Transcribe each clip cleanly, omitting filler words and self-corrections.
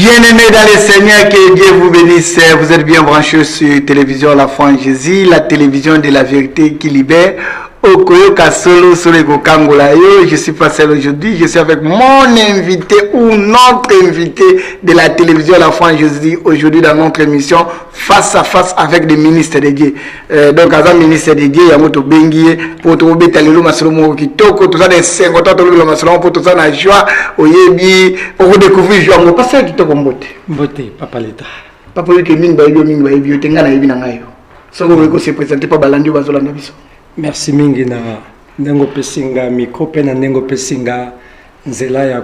Bien-aimés dans les Seigneurs, que Dieu vous bénisse. Vous êtes bien branchés sur Télévision La Foi en Jésus, la télévision de la vérité qui libère. Je suis passé aujourd'hui, je suis avec mon invité ou notre invité de la télévision La Foi en Jésus aujourd'hui dans notre émission Face à Face avec des ministres de Dieu. Donc, à un ministre de Dieu, il y a moto bengi pour tout bétalilo maslomo kitoko, tout ça des 50 ans le maslomo pour tout ça na joie, oyebi pour découvrir joie. Mon pasteur kitoko mbote. Mbote, papa l'État. Papa l'État mingi ba yo tenga na yebi na ngayo. Soko ko se présenter pas balandi bazola na biso. Merci mingi na ndengo pesinga micro pe na ndengo pesinga nzela ya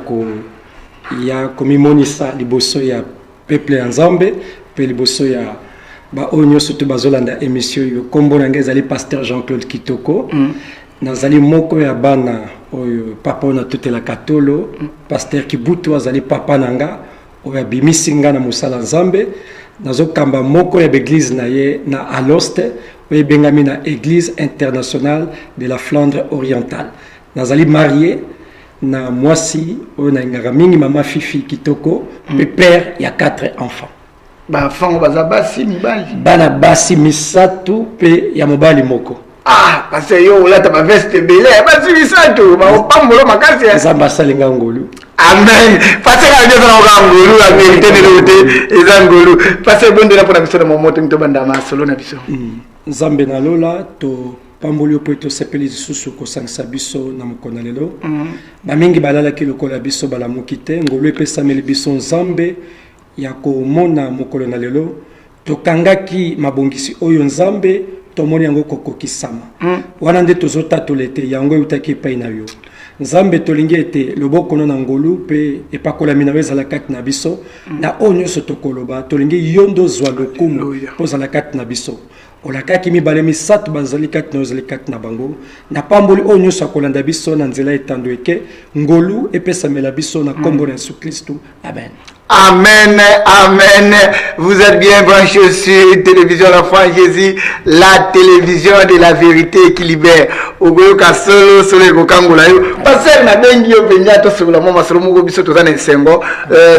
komimonisa liboso ya peuple ya Nzambe pe liboso ya ba onyo surtout bazolanda émission yo kombo na ngezali pasteur Jean-Claude Kitoko nazali moko ya bana oyo papa na toute la katolo pasteur Kibutu azali papa nanga oyo bimisinga na musala Nzambe nazokamba moko ya église na ye na Aloste oyo bengami na église internationale de la Flandre orientale nazali marié na mwasi oyo na ngaka mingi mama Fifi Kitoko pe père ya 4 enfants ba fango bazabasi mibali bana basi misatu pe ya mobali moko parce que yo olata ba veste belé basi misatu ba opambolo makasi ya Nzamba salinga ngolu. Amen. Parce que Dieu na ngolu la vérité de l'autre ezangolu parce que bonde na pona biso na momoto ngito banda masolo na biso Nzambe na lola to pamboli po to sepeli susu ko sangisa biso na mokona lelo ba mingi balala ki lokola biso bala mokite ngolu epesa meli biso Nzambe ya ko mona mokolo na lelo to kangaki mabongisi oyo Nzambe to moni yango kokokisama wana nde tozota tolete yango utaki pa ina yo Nzambe tolingi ete loboko na ngolu pe epakola mina weza kati na biso na onyo sotokoloba tolingi yondo zwa lokumu poza la kati na biso olakaki mibale misatu bazali kati na ozali kati na bango na pamboli onyo sakolanda biso na nzela etando eke ngolu epesamela biso na kombo na Yesu Kristo amen. Amen, amen. Vous êtes bien branchés sur Télévision La Foi en Jésus, la télévision de la vérité qui libère. Ogoyo kasolo solo kokangola yo. Passer na bengi yo penya to solo mama solo mugo biso to za nsengo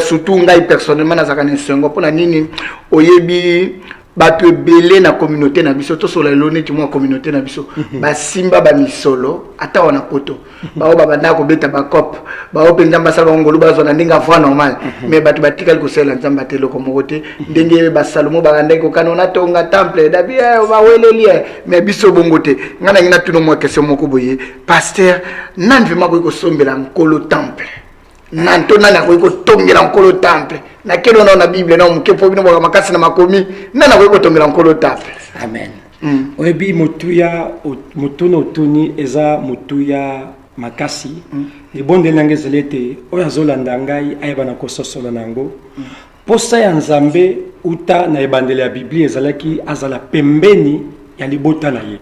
surtout ngai personnellement na za nsengo pona nini oyebi bato belé na communauté na biso to solo lone ti mo communauté na biso ba simba ba misolo ata wana poto ba o baba ndako beta ba cop ba o penza mbasala ngolu ba zona ndinga voix normal mais bato batikali ko sela nzamba telo ko mokote ndenge ba salomo ba ndenge ko kanona tonga temple da bien ba welelie mais biso bongote ngana ngina tuno mo question moko boye pasteur nan vima ko sombela nkolo temple nanto nana ko tongela nkolo temple na kelo na Bible na mkepo bino bwa makasi na makomi nana ko tongela nkolo temple amen. Oyebi mutuya mutuno tuni eza mutuya makasi libonde nange zelete oya zolanda ngai ayeba na kososola nango posa ya Nzambe uta na ebandele ya Biblia ezalaki azala pembeni ya libota na ye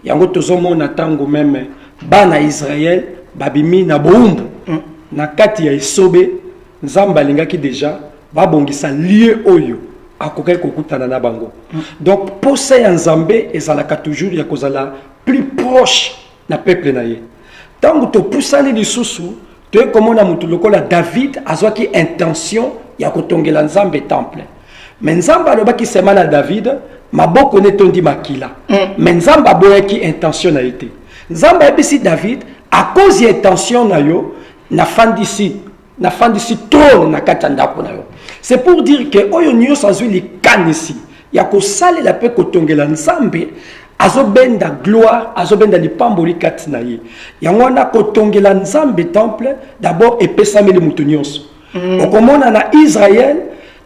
yango tozomona tango meme bana Israël babimi na boumbu na kati ya esobe Nzambe alingaki deja babongisa lieu oyo akokel kokutana na bango donc posa ya Nzambe ezalaka toujours ya kozala plus proche na peuple na ye tango to pusani lisusu to komona mutu lokola David azwaki intention ya kotongela Nzambe temple mais Nzambe alobaki sema na David maboko ne tondi makila mais Nzambe aboyaki intention na ete Nzambe ebisi David à cause ya intention na yo na fandisi trône na kati ndako na yo. C'est pour dire que oyo nyos azwi likanisi ya kosalela pe kotongela Nzambe azobenda gloire azobenda lipamboli kati na ye yango na kotongela Nzambe temple d'abord epesameli mutu nyonso okomona na Israël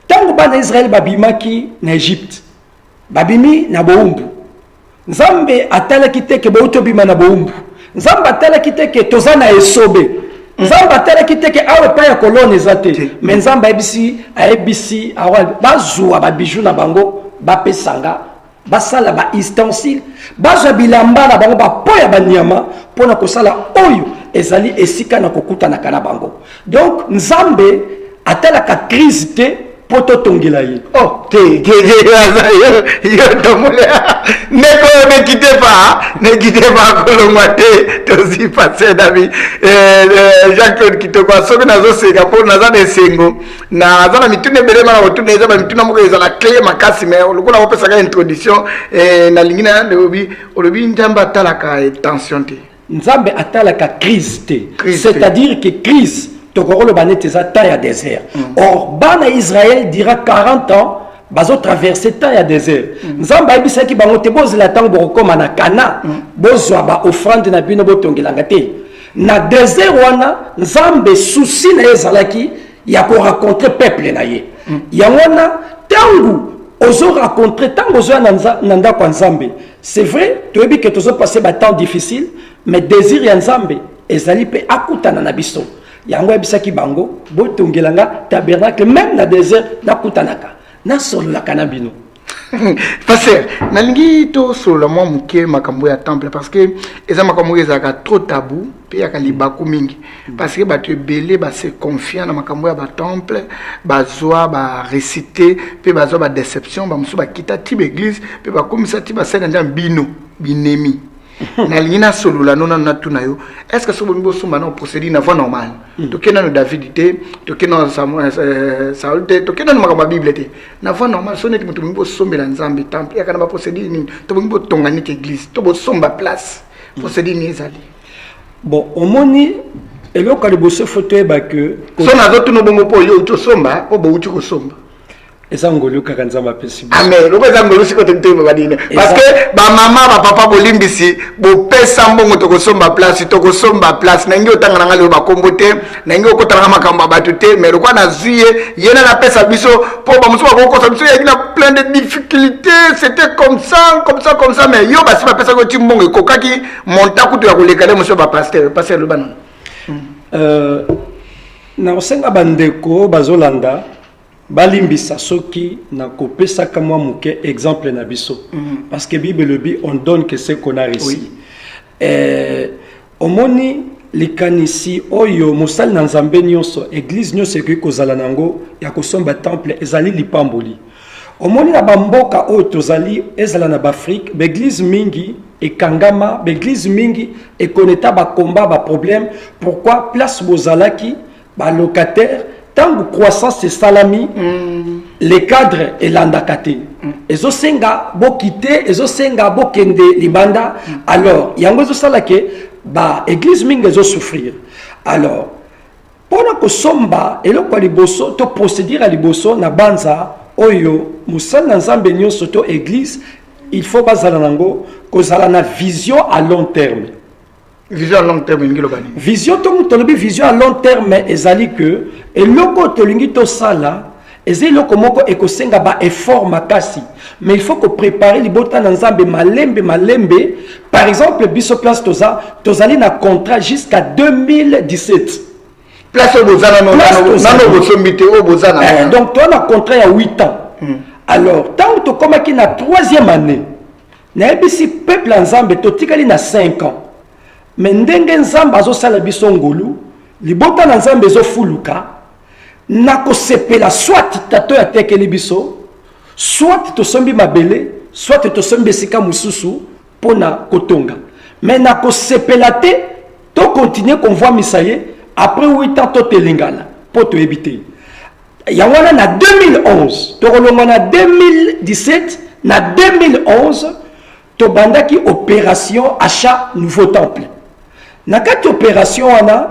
tango bana Israël babimaki na Egypte babimi na boumbu Nzambe atalaki teke botobima na boumbu Nzambe atalaki teke tozana esobe Nzambe atalaki teke awe pa ya kolone ezate mais Nzambe aebisi awa bazwa ba bijou na bango bapesanga basala ba ustensile bazwa bilamba na bango bapoya banyama pona kosala oyo ezali esika na kokutana kana bango donc Nzambe atalaka crise te poto tongela ye. Oh, yo tomole. Ne quittez pas Kolomate, tosi passé d'avis. Jacques Kitoko, soki nazo seka po naza de sengo. Na za na mitune belema na otune za mituna moko eza la clé makasi mais lokola opesa ka introduction na lingina olobi njamba talaka tension te. Nzambe atalaka crise te. C'est-à-dire que crise tokoro banete za ta ya désert. Or bana Israël dira 40 ans bazo traverser ta ya désert. Nzambe abisa ki bango te bozela tango bokoma na Kana bozwa ba offrande na bino botongelanga te. Na désert wana Nzambe souci na ezalaki ya ko rencontrer peuple na ye. Ya wana tango ozo rencontrer tango ozo nanda kwa Nzambe. C'est vrai, tu as dit que tu as passé un temps difficile, mais désir ya Nzambe ezali pe akutana na biso. Yango ebisaki bango botongelanga tabernacle même na désert nakutanaka. Na solo la kanabino. Pasteur, nalingi to solo la mwa muke makambo ya temple parce que eza makambo ezaka trop tabou pe ya kalibaku mingi parce que ba te belé ba se confiant na makambo ya ba temple ba zoa ba réciter pe ba zoa ba déception ba musu ba kita ti église pe ba komisa ti ba sena ndam bino binemi. Nalingi na solo la nona na tuna yo est-ce que so bongo somba na procédure na voie normale to kena no David te to kena Saul te to kena no makambo Bible te na voie normale so neti mutu bongo sombela Nzambe temple ya kana ba procédure ni to bongo tongani te église to bo somba place procédure ni ezali bon omoni eloko liboso photo eba que so na zo tuno bongo po yo to somba po bo uti ko somba eza ngolu kaka Nzambe apesi. Amen. Loko eza ngolu siko tente babadine. Parce que ba mama ba papa bolimbisi bo pesa mbongo to kosomba place na ngi otanga nanga le ba kombote na ngi okotanga makamba batu te mais loko na zuye yena na pesa biso po ba muso ba ko biso ya plein de difficultés c'était comme ça mais yo ba si ba pesa ko ti mbongo kokaki monta kutu ya kolekale muso ba pasteur le bana. Na osenga bandeko bazolanda balimbisa soki na kopesa kama muke exemple na biso parce que Bible le dit on donne que ce qu'on a reçu. Omoni likanisi oyo mosali na Nzambe nyonso église nyonso eki kozala nango ya kosomba temple ezali lipamboli. Omoni na bamboka oyo tozali ezala na Afrique l'église mingi ekangama l'église mingi ekoneta ba combat ba problème pourquoi place bozalaki ba locataire tant croissance c'est salami les cadres et l'andakate ezo senga bo quitter ezo senga bo kende libanda alors yango ezo sala ke ba église mingi ezo souffrir alors pona ko somba eloko liboso to procédure à liboso na banza oyo musala Nzambe nyonso to église il faut bazala nango kozala na vision à long terme. Vision à long terme ngilobani. Vision to vision à long terme ezali que eloko to lingi to sala ezali loko moko ekosenga ba effort makasi mais il faut que préparer libota na Nzambe malembe par exemple biso place tozali na contrat jusqu'à 2017 place au bozana nano bosombite au bozana donc tu as un contrat il y a 8 ans alors tant to komaki na 3e année na ebisi peuple Nzambe to tikali na 5 ans mais ndenge Nzambe azosala biso ngolu libota na Nzambe ezofuluka na kosepela soit tato ya tekeli biso soit tosombi mabele soit tosombi esika mususu pona kotonga mais na kosepela te to continuer convoi misaye après 8 ans to telingana po to ebite yangwana na 2011 to kolonga na 2017 na 2011 to bandaki opération achat nouveau temple. Na kati opération wana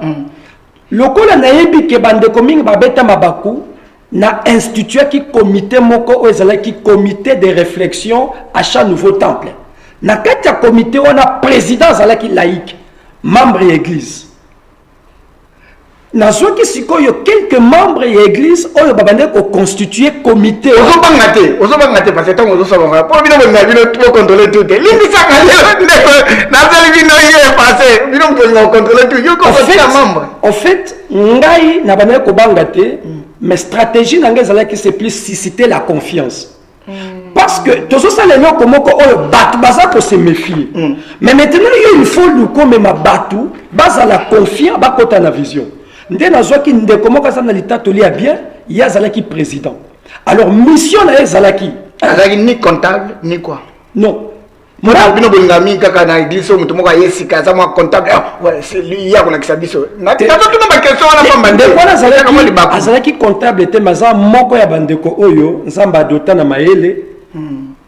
lokola na yebi ke bandeko mingi babeta mabaku na institué ki comité moko ezala ki comité de réflexion achat nouveau temple. Na kati ya comité wana président zala ki laïque membre église. Na soki sikoyo quelques membres et église oyo babande ko constituer comité ozo bangate parce que tant ozo sabanga pour bino bino to contrôler tout lindi sanga na zali bino yé passé bino ko contrôler tout yo ko membre en fait ngai na bande ko bangate mais stratégie na ngai zala ki c'est plus susciter la confiance parce que tozo sala loko moko oyo batu baza ko se méfier mais maintenant il faut lu comme ma batu baza la confiance ba kota na vision. Ndé nazwaki ndeko moko sana litato lia bien yazala ki président Alors mission na ezalaki ni comptable ni quoi? Non. Moi bino bongami kaka na église mutu moko yesika za moi comptable ouais c'est lui ya kona kisabiso na tato tuna ba question wana pamba ndeko wana azalaki comptable te maza moko ya bandeko oyo nzamba dota na mayele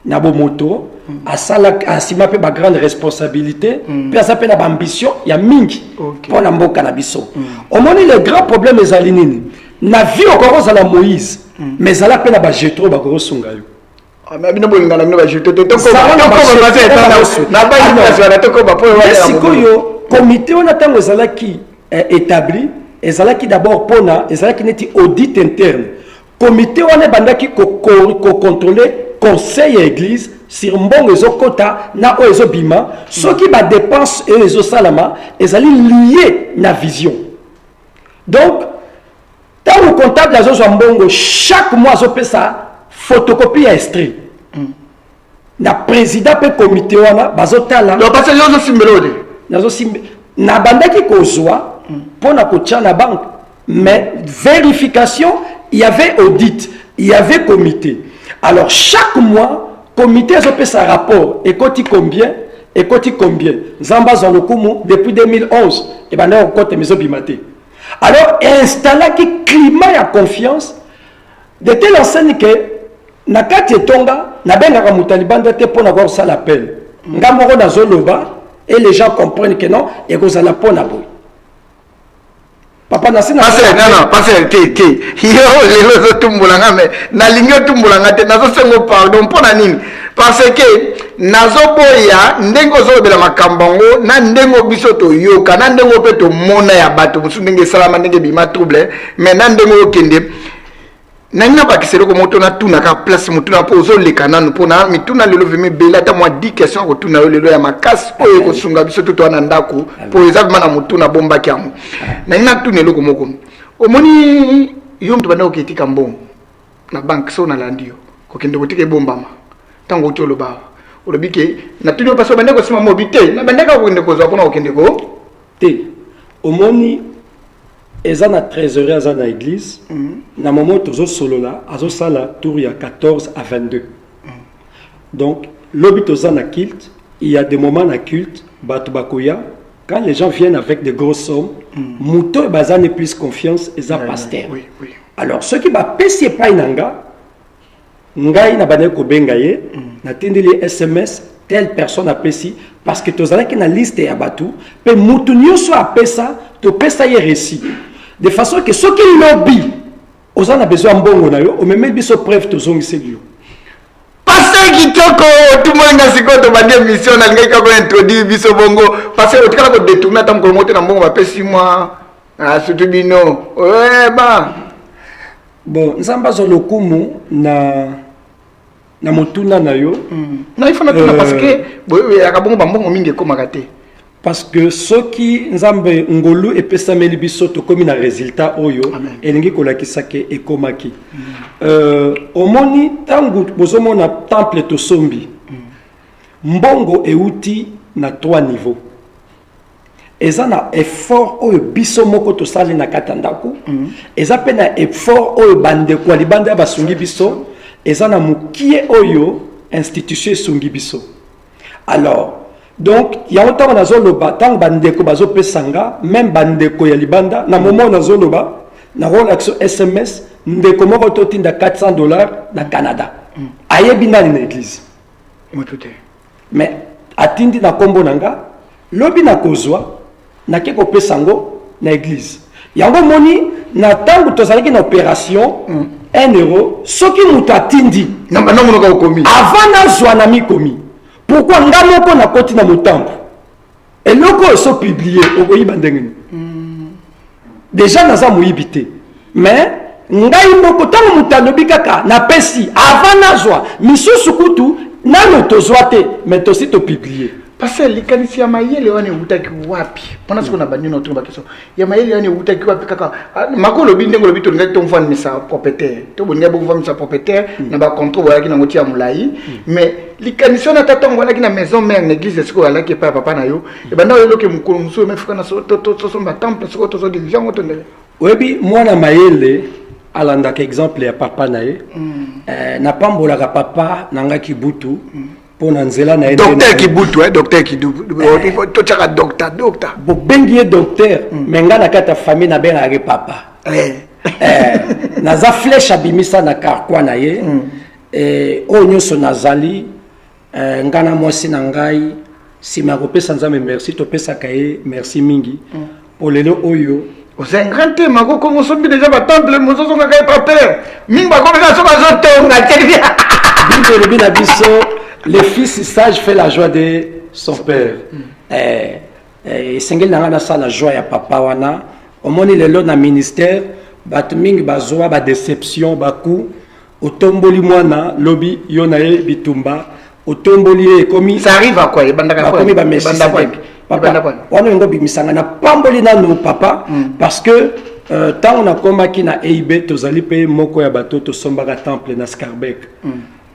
na bomoto asala asima pe ba grande responsabilité pe asape na ambition ya mingi pour na mboka na biso omoni le grand problème ezali nini na vie okoro za la Moïse mais ala pe na ba jetro ba ko sunga yo mais bino bolingana bino ba jetro to sikoyo comité on attend ezalaki établi ezalaki d'abord pona ezalaki neti audit interne comité on bandaki ko contrôler conseil à église sur mbongo ezokota na o ezobima soki ba dépense et ezosalama ezali lié na vision. Donc tant le comptable azozo mbongo chaque mois azopesa photocopie à extrait na président pe comité wana bazotala donc parce que yozo simbelode nazo simbe na bandaki kozwa pona kotia na banque mais vérification il y avait audit il y avait comité. Alors chaque mois comité azopesa sa rapport et côté combien Zamba Zanokumu depuis 2011 et ben là on compte mes obimate. Alors installer qui climat ya confiance de telle enseigne que na kati etonga na benga ka mutalibanda te pona voir ça l'appel ngamoko na zoloba et les gens comprennent que non et que ça la pona boy papa nasina parce que yo lelo zo tumbulanga me na lingo tumbulanga te nazo sengo pardon pona nini parce que nazo boya ndengo zo bela makambango na ndengo biso to yoka na ndengo pe to mona ya bato musu ndenge salama ndenge bima trouble mais na ndengo okende nanga bakiselo ko moto na tuna ka place moto na pozo le kananu pona mituna lelo veme bela ta moi 10 questions ko tuna lelo ya makasi oyo ko sunga biso to na ndako po ezabima na moto na bomba kyango nanga tuna lelo ko moko omoni yo mtu bana oketika mbongo na bank so na landio ko kende ko tike bombama tango tolo ba olobike na tuni paso bana ko sima mobite na bana ka ko kende ko zo pona ko kende ko te omoni eza na trésorerie eza na église na moment tozo solola azo sala tour ya 14 à 22 donc lobi toza na culte il y a des moments na culte bato bakoya quand les gens viennent avec des grosses sommes muto bazane plus confiance eza pasteur oui. Alors ceux qui ba pesi pa inanga ngai na bane ko benga ye na tindeli SMS telle personne a pesi parce que tozala ki na liste ya batu pe mutu nyoso a pesa to pesa ye récit de façon que ceux qui lobby aux en a besoin mbongo na yo o meme biso preuve to zongi selio passer kitoko tout monde na siko to bande mission na ngai ka ko introduire biso bongo parce que otikala ko détourner tam ko monter na mbongo ba pesi moi surtout bino ouais ba bon nzamba zo lokumu na motuna na yo na il faut na tuna parce que akabongo ba mbongo mingi ko makate. Parce que ceux qui nzambe ngolu et pesameli biso to komi na résultat oyo elingi kolakisa ke ekomaki omoni tangu bozomona temple to sombi mbongo euti na 3 niveaux eza na effort oyo biso moko to sali na katandako eza pe na effort oyo bandeko libanda basungi biso eza na mukie oyo institution sungi biso. Alors donc il y a autant na zoloba tant bandeko bazo pesanga même bandeko ya libanda na moment na zoloba na relaxo SMS ndeko moko to tinda $400 na Canada ayebi nani na église motute mais atindi na kombo nanga lobi na kozwa na ke ko pesango na église yango moni na tangu tozalaki na opération 1 euro soki mutu atindi na mono ka komi avant na zwa na mikomi. Pourquoi ngamoko na koti na motambo et loko so publié okoyiba ndenge déjà naza moyibité mais ngai moko tango mutalobi kaka na pesi avant nazwa misusu kutu nano tozwa te mais tosi to publié parce que likanisi ya mayele wane utaki wapi pona siko na banyo na tumba keso ya mayele wane utaki wapi kaka makolo bindengo lobi to ngai to mfani misa propriétaire to bonga bo mfani misa propriétaire na ba contrôle wala ki na ngoti ya mulai mais likanisi na tatongo wala ki na maison mère l'église siko wala ki papa na yo e banda yo loke mukolo muso me fuka na so to somba temple siko to so dirigeant oto ndele webi mwana mayele alandaka exemple ya papa na ye na pambolaka papa nanga kibutu pour na nzela na ye docteur kibutu docteur kibutu il faut to chaka docteur bobengi ye docteur mais nga na kata famille na bengaka papa naza flèche abimisa na karkwa na ye oyo nyonso nazali nga na mwasi na ngai nsima ya kopesa nzambe merci topesaka ye merci mingi po lelo oyo c'est un grand thème comme on sombi déjà ba temple mozo songa kay papa mingi ba comme ça so ba tonga telvia bible le na biso le fils sage fait la joie de son père sengeli nanga na sala joie ya papa wana omoni lelo na ministère bato mingi bazwa ba déception baku otomboli mwana lobi yo na ye bitumba otomboli ye komi ça arrive à quoi bandaka komi ba merci papa wana ngo bimisanga na pamboli nanu papa parce que tant on a komaki na EIB tozali pe moko ya bato to sombaka temple na Skarbek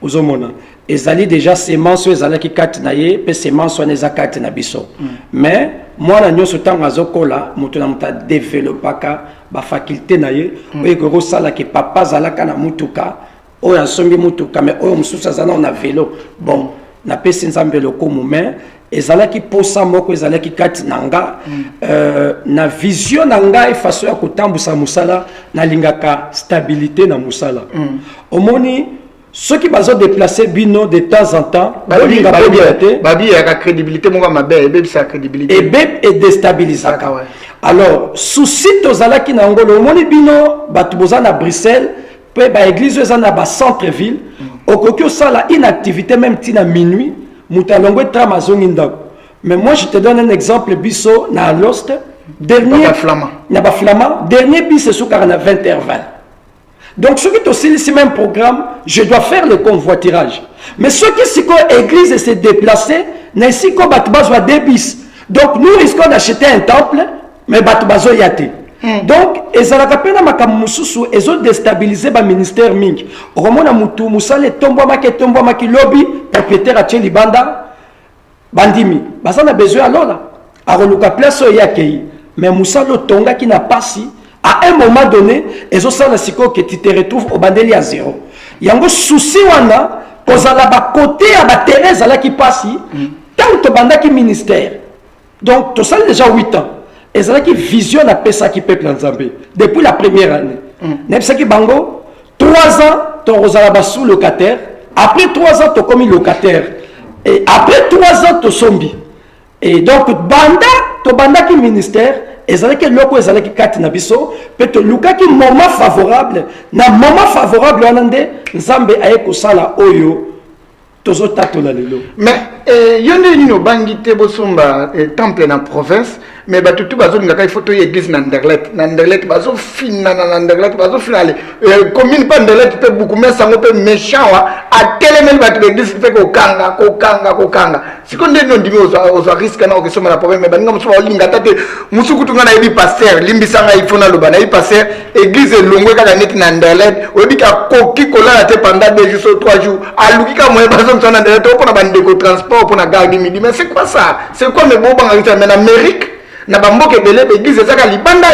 ozomona ezali déjà semence ezali ki kati na ye pe semence wana eza kati na biso mais mwana nyonso tango azokola moto na muta développaka ba faculté na ye oyo ko sala ke papa zalaka na mutuka oyo asombi mutuka mais oyo mususu azana na vélo bon na pesi nzambe lokomo mais ezalaki posa moko ezalaki kati nanga na vision nanga façon ya kotambusa musala na lingaka stabilité na musala omoni ceux qui bazo déplacer bino de temps en temps babi ya crédibilité moko mabe ebe sa crédibilité ebe et déstabilisaka alors souci tozalaki na ngolo omoni bino batu boza na Bruxelles pe ba église eza na ba centre ville okoki osala inactivité même tina minuit Moutalongo et Tramazon ndako. Mais moi je te donne un exemple biso na Lost dernier flamand dernier bis c'est sous 20h20. Donc ceux qui aussi ici même programme, je dois faire le convoiturage. Mais ceux qui si église et se déplacer, n'est si ko batbazo a des bis. Donc nous risquons d'acheter un temple mais batbazo yate. Donc ezalaka pena makamususu ezo déstabiliser ba ministère mingi romona mutu musale tombo maki lobby propriétaire atie libanda bandimi basana besoin alors aroluka place yake mais musalo tonga qui n'a pas si à un moment donné ezo sala siko que tu te retrouves au bandeli à zéro yango souci wana kozala ba côté ya ba Thérèse ala qui passe tant to bandaki ministère donc to sala déjà 8 ans et c'est là qui visionne à ça qui peuple en Zambie depuis la première année. N'est pas qui bango 3 ans ton Rosalaba sous locataire, après 3 ans tu commis locataire et après 3 ans tu sombi. Et donc banda qui ministère et c'est là que loko ezala qui kati na biso peut te luka qui moment favorable na moment favorable onande Nzambe ayeko sala oyo tozo tatola lelo. Mais yonde nino bangite bosomba temple na province mais batutu bazo ngaka il faut to église na Anderlecht bazo fina na Anderlecht bazo finale commune pa Anderlecht pe beaucoup mais sango pe méchant wa a telemel batu l'église pe ko kanga siko ndeno ndimi ozo risque na okesoma na problème mais baninga muso olinga tate musuku tunga na yebi pasteur limbisanga ifona lobana yebi pasteur église longwe kaka neti na Anderlecht obika koki kola te pendant 2 jours ou 3 jours alukika moye bazo mtsona Anderlecht pour na bandeko transport pour na gare du midi mais c'est quoi ça c'est quoi mais bon banga mais en Amérique na bamboke belé église ezaka libanda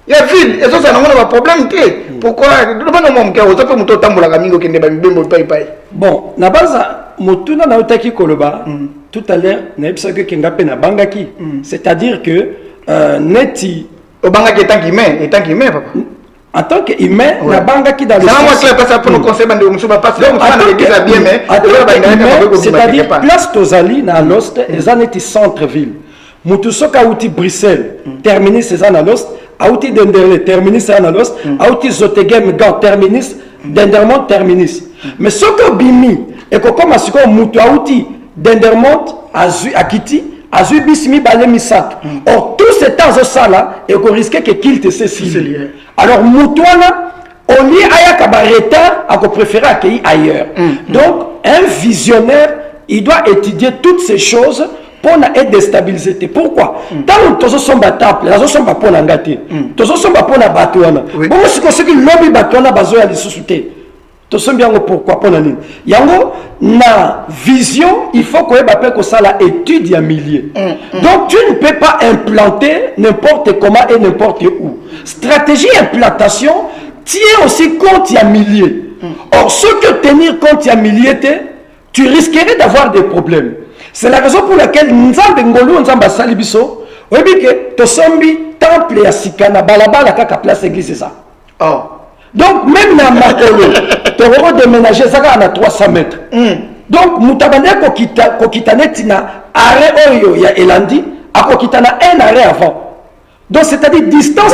ya ville ezo ça na ba problème té pourquoi bana mo mke ozo pe muto tambola ka mingo kende ba bimbo pai bon na baza motuna na utaki koloba tout à l'heure na ebisa que kenga pe na bangaki c'est-à-dire que neti obanga etant humain papa en tant qu'humain na bangaki dans le sens moi clair parce pour nous conseiller bande musuba parce que on l'église bien mais c'est-à-dire place tozali na Lost ezaneti centre ville Mutusoka outi Bruxelles, terminus c'est à Lost, outi Denderle, terminus c'est à Lost, outi Zotegem, Gant, terminus, Dendermont, terminus. Mais ce que Bimi, et que comme à ce qu'on mutu outi Dendermont, Akiti, Azu Bismi, Balemi Sat. Or, tout ce temps, ça là, et qu'on risquait que qu'il te ceci. Alors, Mutuana, on y a un retard, à qu'on préférer accueillir ailleurs. Donc, un visionnaire, il doit étudier toutes ces choses. Pour être déstabilisé. Pourquoi? Tant que nous sommes temple, nous sommes pas pour l'engagé. Nous sommes pas pour la batuana. Bon, c'est comme ça que l'homme batuana bazo ya lisouté. Nous sommes bien pourquoi pour la ligne. Yango na vision, il faut qu'on ait que ça la étude à milliers. Donc tu ne peux pas implanter n'importe comment et n'importe où. Stratégie implantation, tiens aussi compte il y a milliers. Or, ce que tenir compte il y a milliers, tu risquerais d'avoir des problèmes. C'est la raison pour laquelle Nzambe Ngolo Nzamba Salibiso, oui, que Tosombi, temple et Asikana, Balabala, Kaka place église, c'est ça. Oh. Donc, même dans Makolo, tu auras déménager, ça va à 300 mètres. Donc, Moutabane Kokitanetina, arrêt Oyo, il y a Elandi, à Kokitana, un arrêt avant. Donc, c'est-à-dire distance.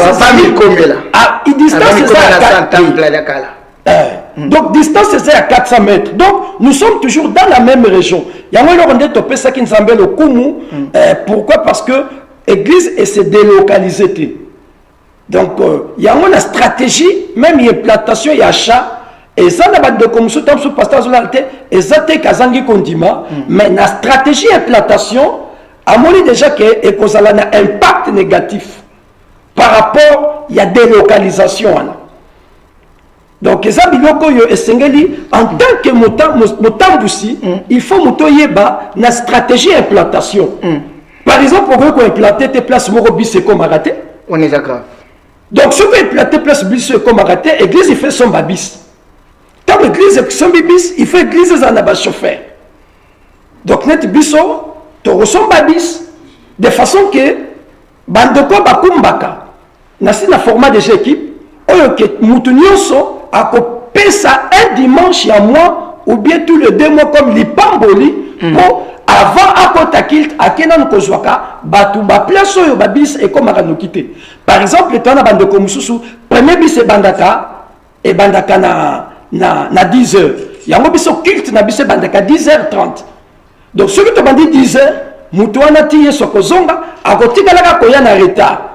Donc, distance, c'est à 400 mètres. Donc, nous sommes toujours dans la même région. Il y a un peu de topé ça qui nous semble au Koumou. Pourquoi? Parce que l'église s'est délocalisée. Donc, il y a une stratégie, même il y a plantation, il y a achat. Et ça, il y a des commissions, il y a des pasteur, et ça, c'est un condiment. Mais la stratégie d'implantation, à mon avis déjà que ça a un impact négatif par rapport à la délocalisation. Donc, ça, en tant que Motamboussi, il faut une stratégie d'implantation. Par exemple, pour qu'on implante tes places Morobis et Komarate, on est d'accord. donc, si vous implantez place bis et Komarate, l'église il fait son babis. Quand l'église est son babis, il fait l'église en abat chauffeur. Donc, net biso, tu ressens babis de façon que bandoko bakumbaka, nasi na format de équipe, oyo ke mutunyoso a copé ça un dimanche à mois ou bien tous les 2 mois comme l'ipamboli pour avant à Kotakilt à Kenan Kozwaka batu ba place oyo babis et comme à nous quitter. Par exemple, tu as bandoko mususu premier bis et bandaka na 10 heures. Yango biso kilt na biso bandaka 10h30. Donc ce que tu as dit 10h, mutuana tiye sokozonga akotikalaka koya na retard.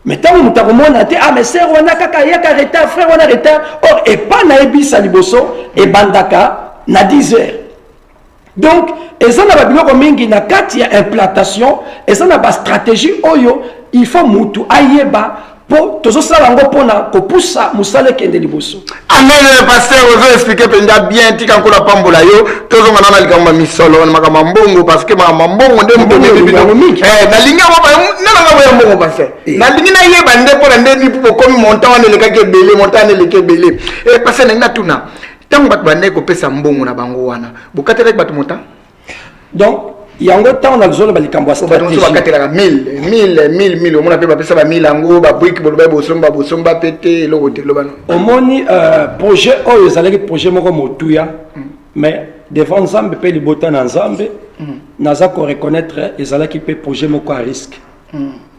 Mais tant que nous avons dit, ah, mais c'est on a kaka retard, frère, on a retard. Or, et pas na ebisa liboso, et bandaka, na 10 heures. Donc, et ça n'a pas mingi na kati ya implantation, et ça n'a pas stratégie, oyo, il faut mutu ayeba, pour tous ça lango pona, ko poussa, musale kende liboso. Amen, pasteur, vous expliquez bien, ti kanko la pambola yo, tozo ngana likamba misolo, makama mbongo, parce que makama mbongo nde mbongo, na linga mo na mbongo pasteur. Na linga na yeba nde pona nde ni pour comme montant ne le kake belé, montant ne le kake belé. Et pasteur na tuna. Tant bat bande ko pesa mbongo na bango wana. Bokate rek bat montant. Donc, il y a un temps on a besoin de likambo stratégie. On va katela 1000, on a pe ba pesa ba 1000 ango, ba brick bo bosomba pété lo hotel lo bano. Omoni projet oyo ezalaki projet moko motuya, mais devant Nzambe pe libota na Nzambe, naza ko reconnaître ezalaki pe projet moko à risque.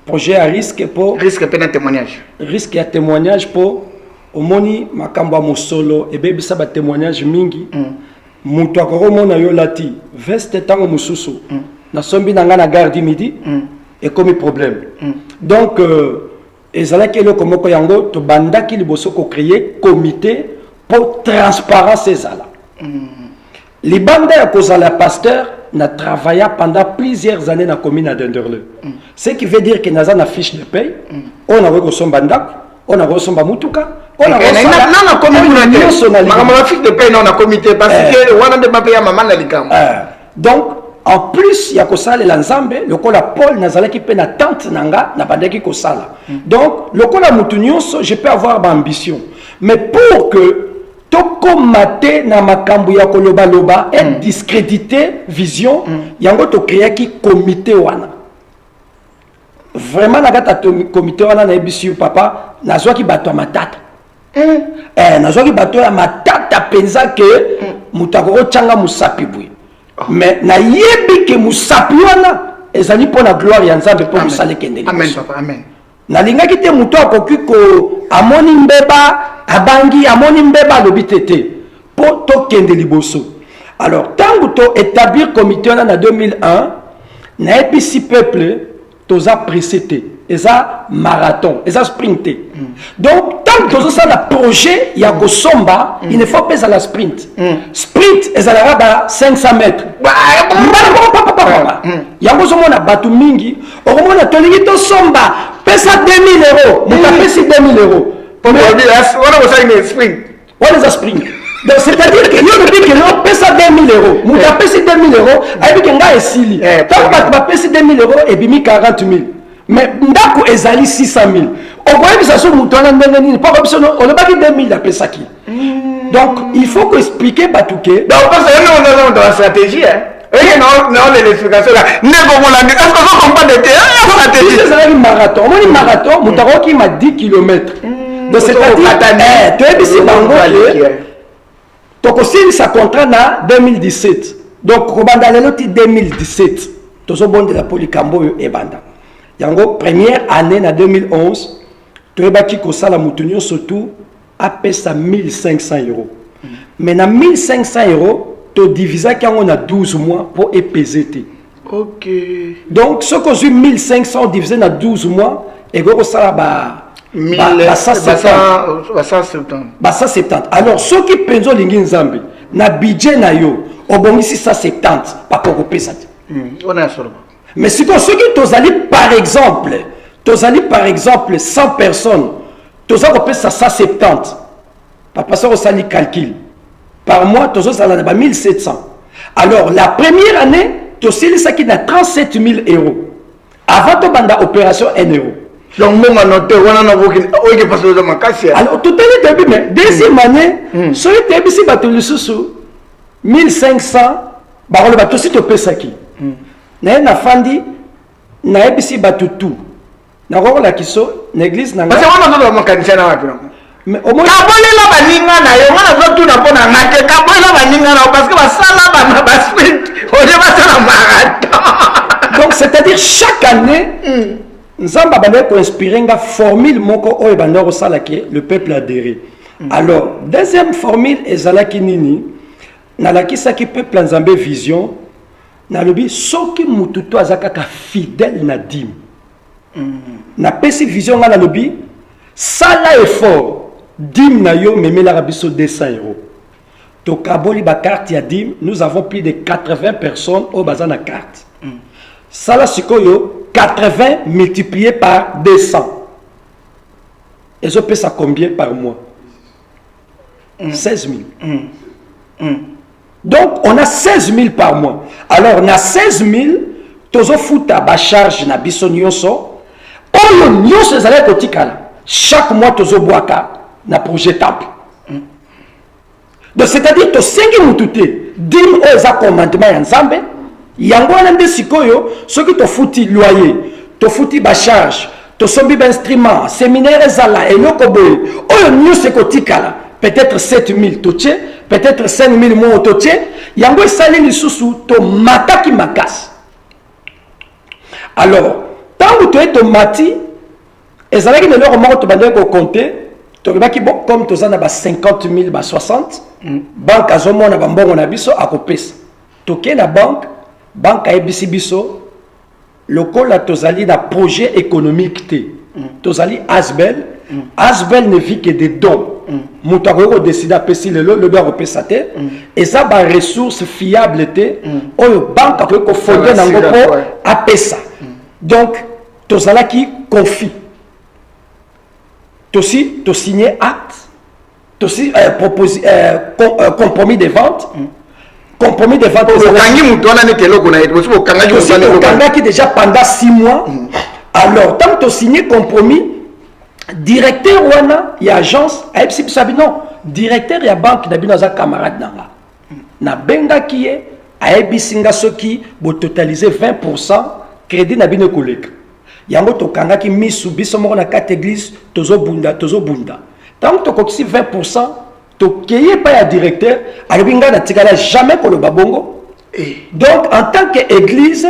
Projet à risque pour risque pe na témoignage. Risque ya témoignage pour omoni makambo mosolo et bebisa ba témoignage mingi. Mutu akoromona yo lati veste tango mususu na sombi na nga na garde midi et comme problème. Donc ezalaki eloko moko yango to bandaki liboso ko créer comité pour transparence ezala. Libanda ya kozala pasteur na travailla pendant plusieurs années dans la commune à Denderle. Ce qui veut dire que naza na fiche de paye, on a reçu bandak, on a reçu mutuka. On a reçu na fiche de paye non na comité parce que on a de payer maman na likam. Donc en plus il y a ko sala l'ensemble le kola Paul nazala ki pe na tante nanga na bandaki ko sala. Donc le kola mutunyoso je peux avoir ma ambition. Mais pour que tokomate na makambu ya koloba loba et discréditer vision yango to créer ki comité wana. Vraiment na gata comité wana na ebisi papa nazwa ki bato matata. Nazwa ki bato ya matata penza que mutakoko changa musapi bui. Mais na yebi ke musapi wana ezali pona gloire ya Nzambe pour musale kende. Amen papa, amen. Nalinga kite muto akoki ko amoni mbeba abangi amoni mbeba lobitete pour to kende liboso. Alors tango to établir comité en 2001 na episi peuple toza précité eza marathon eza sprinté. Donc tant que ça la projet ya ko somba il ne faut pas à la sprint. Sprint ezala ba 500 mètres. Yango somona batu mingi okomona tolingi to somba pesa 2000 euros. Muta pesi 2000 euros. Pour dire on a besoin de sprint. What is a sprint? Donc c'est-à-dire que yo le que non pesa 2000 euros. Muta pesi 2000 euros, ayi que nga esili. Tant que ba pesi 2000 euros et bimi 40 000. mais ndako ezali 600 000 okoyebisa so moto wana ndenge nini mpo koyebiso olobaki 2000 apesaki. Donc il faut que expliquer bato ke donc parce que dans la stratégie non l'explication là ndeko molandi est-ce que on comprend de stratégie c'est un marathon moni marathon moto akoki ma 10 km donc c'est-à-dire toyebisi bango tokosilisa contrat na 2017 donc kobanda lelo ti 2017 tozobondela po likambo oyo ebanda yango première année na 2011 toyebaki kosala moto nyonso tu apesa 1500 €. Mais na 1500 €, tu divisaki yango na 12 mois pour épeser. Ok. Donc ce que j'ai 1500 divisé na 12 mois et que ça ba 170. Alors ceux qui pensent lingi nzambe na budget na yo obongisi 170 pas pour pesa. On a solo. Mais si ceux qui tozali par exemple 100 personnes, tous ont pesa 170. Papa ça on les calcul. Par mois, tous ça a 1700. Alors la première année, tous ça qui a 37 000 €. Avant de banda opération 1 €. Donc mon noté, on a pas passé de ma casse. Alors tout est début mais deuxième année, sur le début si bateau le sous 1500, bah on le bateau si tu pesa qui. Na fandi na ebisi bateau tout. Na ko la kiso l'église na. Parce que on a dans kanisa na wapi. Mais au moins kabolela baninga na yo wana zo tu na pona ngate kabolela baninga na parce que basala ba basprint on est basala marathon. Donc c'est-à-dire chaque année nzamba bana ko inspirer nga formule moko oyo bana ko sala ke le peuple adhéré. Alors deuxième formule ezalaki nini na la kisa ki peuple nzambe vision na lobi soki mutu to azakaka fidèle na dîme. Na pesi vision nga na lobi sala effort dîme na yo memela rabiso 200 €. To kaboli ba carte ya dîme, nous avons plus de 80 personnes au bazar na carte. Sala sikoyo 80 multiplié par 200. Et je paie ça combien par mois? 16 000. Donc on a 16 000 par mois. Alors on a 16 000, tozo futa ba charge na biso nyonso. Oyo nyonso ezala kotikala. Chaque mois tozo boaka na projet temple. Donc c'est-à-dire to sengi mutute dim oza commandement ya nzambe yango wana nde sikoyo soki to futi loyer to futi ba charge to sombi ba instrument séminaire ezala eloko boye oyo nyonso kotikala peut-être 7 000 toche peut-être 5 000 mo toche yango esali lisusu to mataki makasi. Alors tant que to mati ezalaki na loko moko to bandeko ko compter to baki bon comme to zana ba 50 000 ba 60 banque azomona ba mbongo na biso akopesa to ke na banque ayebisi biso lokola tozali na projet économique te tozali Asbel ne vit que des dons moto akoki kodeside apesi lelo lobi akopesa te eza ba ressources fiable te oyo banque akoki kofonde nango mpo apesa. Donc tozalaki conflit aussi to signer acte aussi compromis de vente. Compromis de vente qui déjà pendant 6 mois. Alors tant que tu signé compromis directeur wana ya agence ayebisi biso non directeur ya banque na bino aza camarade nanga na benga ki ye ayebisi nga soki bo totaliser 20% crédit na bino koleka yango tokangaki misu biso moko na kati église tozobunda tant que tokokisi 20% tokeye pa ya directeur alobi nga na tikala jamais koloba bongo. Donc en tant que église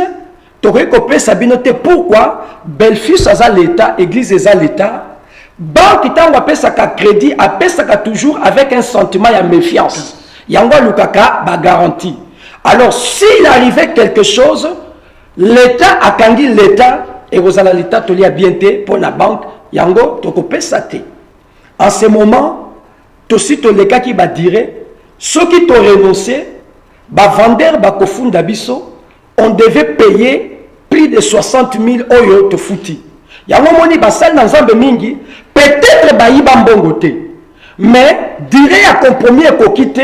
tokoki kopesa bino te. Pourquoi? Belfus aza l'état, église eza l'état, banque ntango apesaka crédit apesaka toujours avec un sentiment ya méfiance yango alukaka ba garantie. Alors s'il arrivait quelque chose l'état akangi l'état et vous allez l'état tolia bien te pour la banque yango tokopesa te. En ce moment tosi toleka ki ba dire ceux qui t'ont renoncé ba vendeur ba kofunda biso on devait payer plus de 60 000 oyo to futi yango moni basali na nzambe mingi peut-être ba yiba mbongo te mais dire ya compromis ekoki te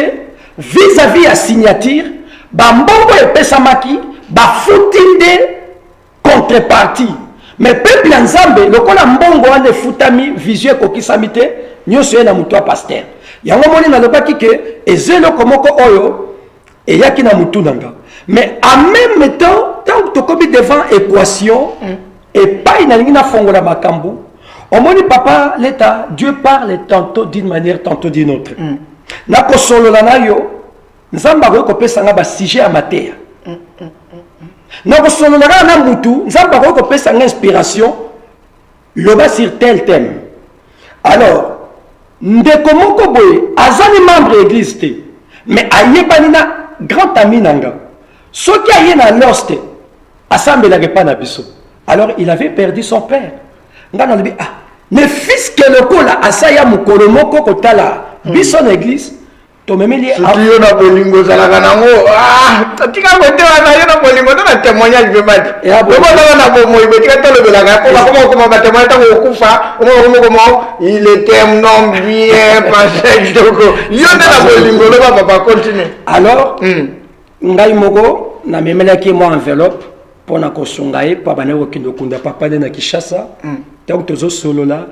vis-à-vis ya signature ba mbongo epesamaki ba futi nde contrepartie mais peuple ya nzambe lokola mbongo wana efutami vision ekokisami te nyonso ye na motu ya paster yango moni nalobaki ke eza eloko moko oyo eyaki na motu na nga mais en même temps tant que tokomi devant équation epai nalingi nafongola makambo omoni papa l'état Dieu parle tantôt d'une manière tantôt d'une autre nakosolola na yo nzambe akoki kopesanga basujet ya mateya nakosolola kaka na mutu nzambe akoki kopesanga inspiration loba sur tel thème alors ndeko moko boye azali membre ya église te mais ayebani na grand ami na nga soki aye na loste asambelaka epai na biso alors il avait perdu son père nga nalobi ne fils ke lokola asaya mokolo moko kotala biso na église tomemeli yo na bolingo zalaka nango tika kote wana yo na bolingo to na témoignage be mati obo na bomoyi betika tolobelaka po bakoma okoma batémoignage ntango okufa omokomo il était un homme bien passé kitoko yo nde na bolingo loba papa continue alors ngai moko namemelaki mwa enveloppe mpona kosunga ye mpo abandaki kokende okunda papa nde na Kinshasa ntango tozosolola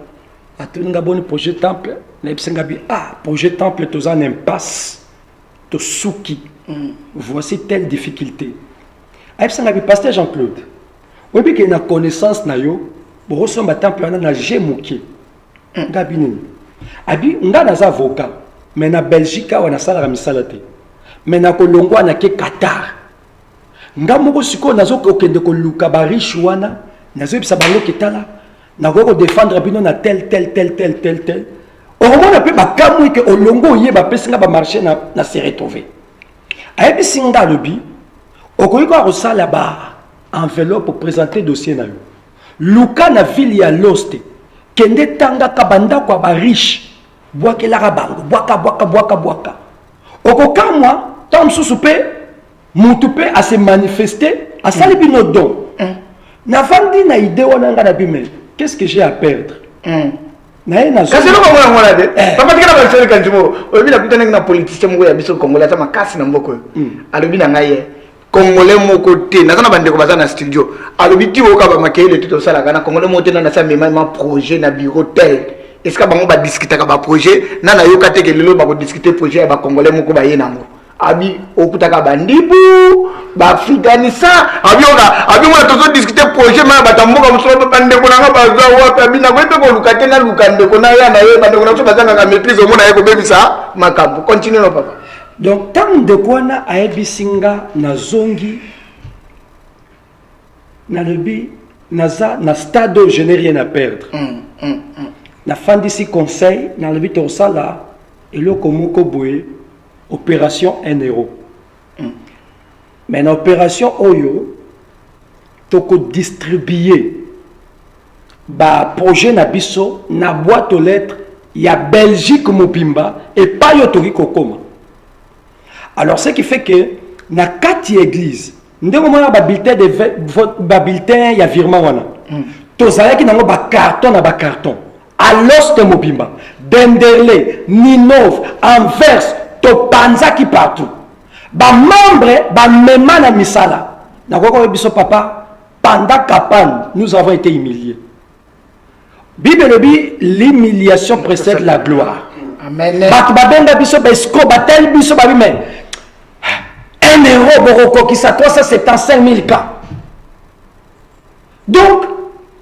atoninga boni projet temple nayebisanga bi projet temple toza en impasse tosuki voici telle difficulté ayebisanga bi pasteur Jean-Claude oyebi ke na connaissance na yo bokosomba temple wana na je moke nga bi nini abi nga naza avocat mais na Belgique awa nasalaka misala te mais nakolongwa nake Qatar nga moko sikoyo nazokokende koluka bariche wana nazoyebisa bango ketala nakoki kodéfendre bino na tel okomona mpe bakamwi ke olongo oye bapesi nga bamarché na se retrouvé ayebisi nga alobi okoki kaka kosala enveloppe présenter dossier na yo luka na ville ya loste kende tangaka bandako ya bariche bwakelaka bango bwaka okokamwa ntango mosusu mpe mutu mpe ase manifester asali bino don navandi na idée wana nga na bime qu'est-ce que j'ai à perdre kasi loko mwana mwana de papa tika na baseli kanjimo obi na kutana na politicien moko ya biso congolais ata makasi na mboko alobi na ngaye congolais moko te naza na bandeko baza na studio alobi ti oka ba makele tout ça la kana congolais moko te na sa même projet na bureau tel est-ce que bango ba discuter ka ba projet na yoka te ke lelo ba ko discuter projet ya ba congolais moko ba ye nango abi okutaka bandibu bafiganisa abi mwana tozo discuter projet ma batamboka musolo bandeko nanga bazwa wapi abi na kwete ko lukate na lukande ko na ya na ye bandeko na so bazanga ka maîtrise omona ye ko bebisa makambo continue no papa donc tant de kwana ayebisinga na zongi na lebi naza na stade où je n'ai rien à perdre na fandisi conseil na lebi to sala eloko moko boye opération 1 euro mais na opération oyo toko distribuer ba projet na biso na boîte aux lettres ya Belgique mobimba et pas yo toki kokoma alors ce qui fait que na kati église ndeko mona ba bulletin de ba bulletin ya virement wana tozalaki nango ba carton na ba carton à l'oste mobimba Denderle Ninov Anvers topanzaki partout ba membre ba mema na misala na koko biso papa pendant campagne nous avons été humiliés Bible dit l'humiliation précède la gloire amen ba benga biso ba escroc ba tel biso ba mais 1 euro boroko qui ça 375 000 cas donc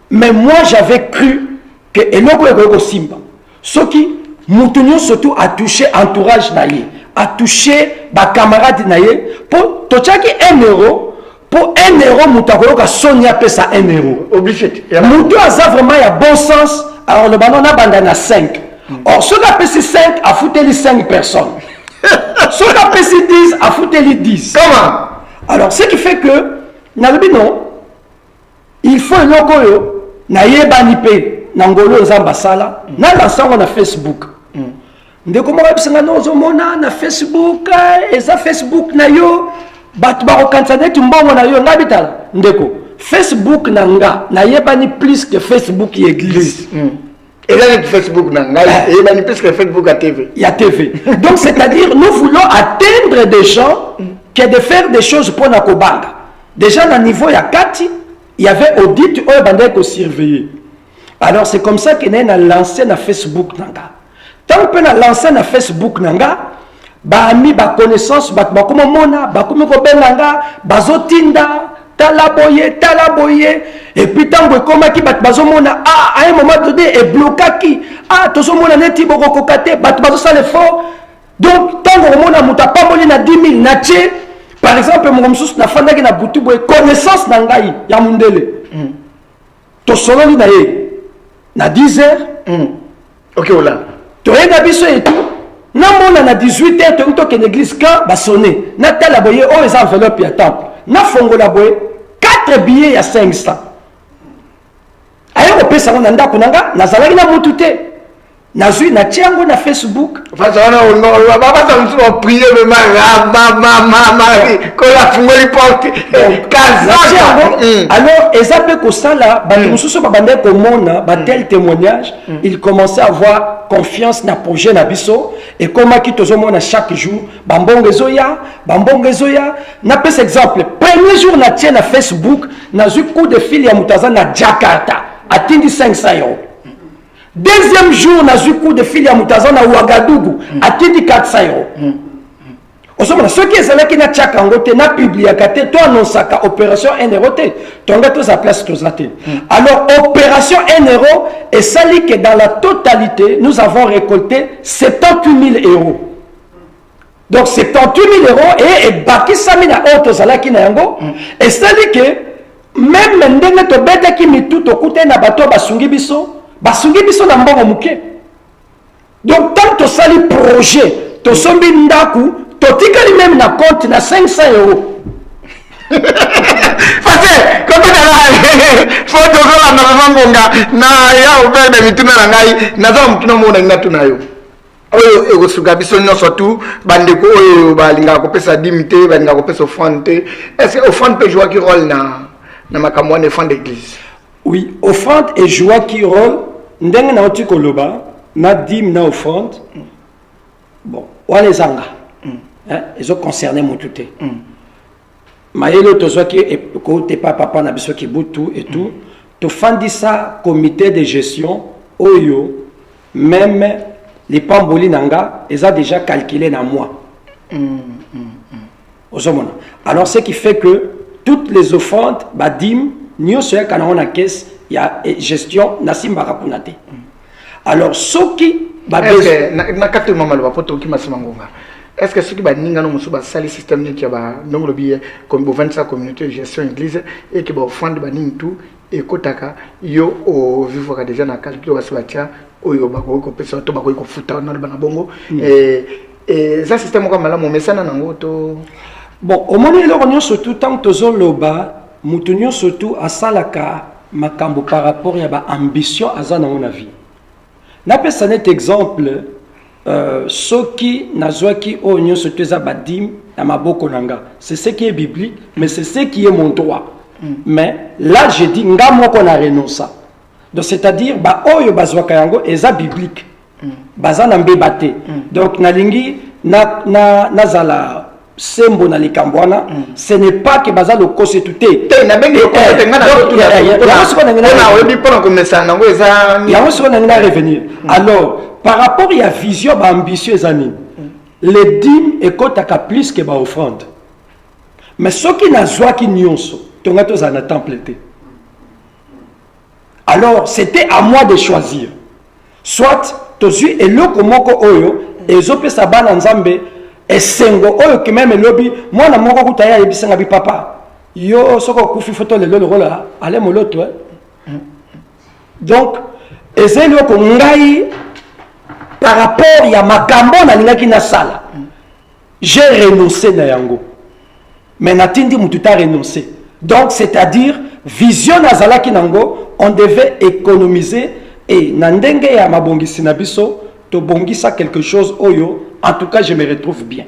mais moi j'avais cru que eloko eko simba soki mutunyo surtout a touché entourage naïe a touché ba camarade naïe pour tochaki 1 euro pour 1 euro mutakolo ka sonia pesa 1 euro obligé mutu aza vraiment ya bon sens alors le ballon na banda na 5 or ce qu'a pesi 5 a foutu les 5 personnes ce qu'a pesi 10 a foutu les 10 comment alors ce qui fait que nalobi non il faut eloko yo na yebani pe na ngolo nzamba sala na lansango na Facebook ndeko moko bisinga nozomona na Facebook eza Facebook na yo bato bakokanisa neti mbongo na yo nga bitala ndeko Facebook na nga nayebani plus que Facebook ya église et là Facebook na nga nayebani plus que Facebook à TV ya TV donc c'est-à-dire nous voulons atteindre des gens que de faire des choses pour na kobanga déjà na niveau ya kati il y avait audit oyo bandai ko surveiller. Alors c'est comme ça que na lancé na Facebook nanga. Tant que na lancé na Facebook nanga, ba ami ba connaissance ba kuma mona ba kuma ko benanga bazotinda talaboye et puis tango koma ki bat bazomona à un moment donné et blocaki tozomona neti boko kokate bat bazo sale fort. Donc tango mona muta pamoli na 10 000 na tche par exemple mon mususu na fanda ki na butu boye connaissance na ngai ya mundele to sololi na ye na 10 heures OK ola to yenda biso et tout na mona na 18 heures to to ke l'église ka ba sonner na talaboye o les enveloppes ya temple na fongola boye 4 billets ya 500 ayo pesa ngona ndako nanga nazalaki na mutu te nazui na tiango na Facebook fazana on baba ça nous prier le mama ko la fungoli porte kaza alors ezape ko sala ba mususu ba bande ko mona ba tel témoignage il commençait à avoir confiance na projet na biso et comment ki tozomona chaque jour bambongezoya na pes exemple premier jour na tien na Facebook nazui coup de fil ya mutaza na Jakarta atindi 500 €. Deuxième jour, na coup de fil à Moutazan à Ouagadougou, à Tindi 400 €. Osomona, ce qui est là qui n'a tchaka ngote, n'a publié à kate, toi non saka opération 1 €, ton gars tous à place tous athées. Alors, opération 1 € et ça dit que dans la totalité, nous avons récolté 78 000 €. Donc, 78 000 € et baki samina autos à la kinayango, et ça dit que même ndenge to beta ki mitu to kute na bato basungi biso, basungi biso na mbongo muke. Donc tant to sali projet to sombi ndaku to tikali même na compte na 500 €. Parce que comme na photo zola na mbonga na ya ouvert de mituna na ngai na za mutuna mona ngatuna yo. Oyo ekosuka biso nyonso tu bandeko oyo balinga ko pesa dimité balinga ko pesa offrande. Est-ce que offrande peut jouer qui rôle na makambo na offrande d'église? Oui, offrande et joie qui rôle, ndenge na oti koloba, na dim na offrande. Bon, wale zanga. Ils ont concerné mon tout. Maïlo tozo qui est côté papa na biso ki butu et tout. To fandi ça comité de gestion oyo même les pamboli nanga, ils ont déjà calculé na moi. Alors ce qui fait que toutes les offrandes badim nous sommes quand na caisse il y a gestion nasimba rakunate. Alors ceux qui na katu mama lo poto ki masima ngonga. Est-ce que ceux qui baninga no musuba sali système ni ki ba ndongo lobi comme 25 communauté de gestion église et qui ba offrande baning tout et kotaka yo o vivre déjà na calcul wa swatia oyo ba ko pesa to ba ko futa na bana bongo et ça système comme la mo mesana nango to bon au moment là on surtout tant tozo loba mutunyo surtout à salaka makambo par rapport à ba ambition azana na vie na pesa net exemple soki nazwaki onyo surtout za badim na maboko nanga c'est ce qui est biblique mais c'est ce qui est mon droit mais là je dis nga moko na renonce donc c'est-à-dire ba oyo bazwaka yango eza biblique baza na mbebate donc nalingi nazala sembo na likambwana ce n'est pas que baza le kosse tuté na bengi ko tenga na tout ya na obi pona ko mesa nango eza ya so na ngina revenir alors par rapport à la vision ba ambitieux ani les dîmes ekotaka plus que ba offrande mais ce qui nazwa ki nyonso tonga to za na temple té alors c'était à moi de choisir soit tozui eloko moko oyo ezopesa bana nzambe esengo oyo ki même lobi mwana moko kutaya yebisenga bi papa yo soko kufi photo le rola ale moloto donc ezeli ko ngai par rapport ya makambo na lingaki na sala j'ai renoncé na yango mais natindi mutu ta renoncé donc c'est-à-dire vision nazalaki nango on devait économiser et na ndenge ya mabongisi na biso to bongisa quelque chose oyo en tout cas je me retrouve bien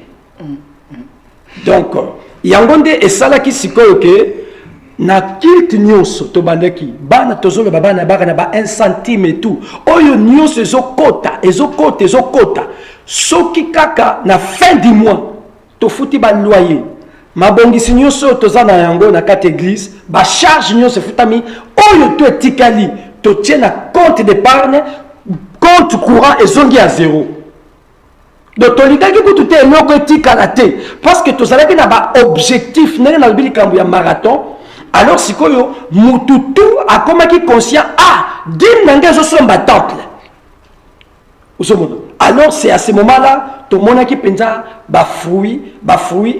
donc yango nde esalaki sikoyo ke na kilt nyonso to bandaki bana tozolo bana baka na ba 1 centime et tout oyo nyonso ezokota soki kaka na fin du mois to futi ba loyer mabongisi nyonso toza na yango na kati église ba charge nyonso futami oyo to etikali to tient na compte d'épargne compte courant ezongi à zéro. Donc tolingaki kutu te eloko etikala te parce que tozalaki na ba objectif ndenge na likambo ya marathon. Alors sikoyo mututu akomaki conscient dîme nanga ezosomba temple. Alors c'est à ce moment-là tout le monde qui pensa fruit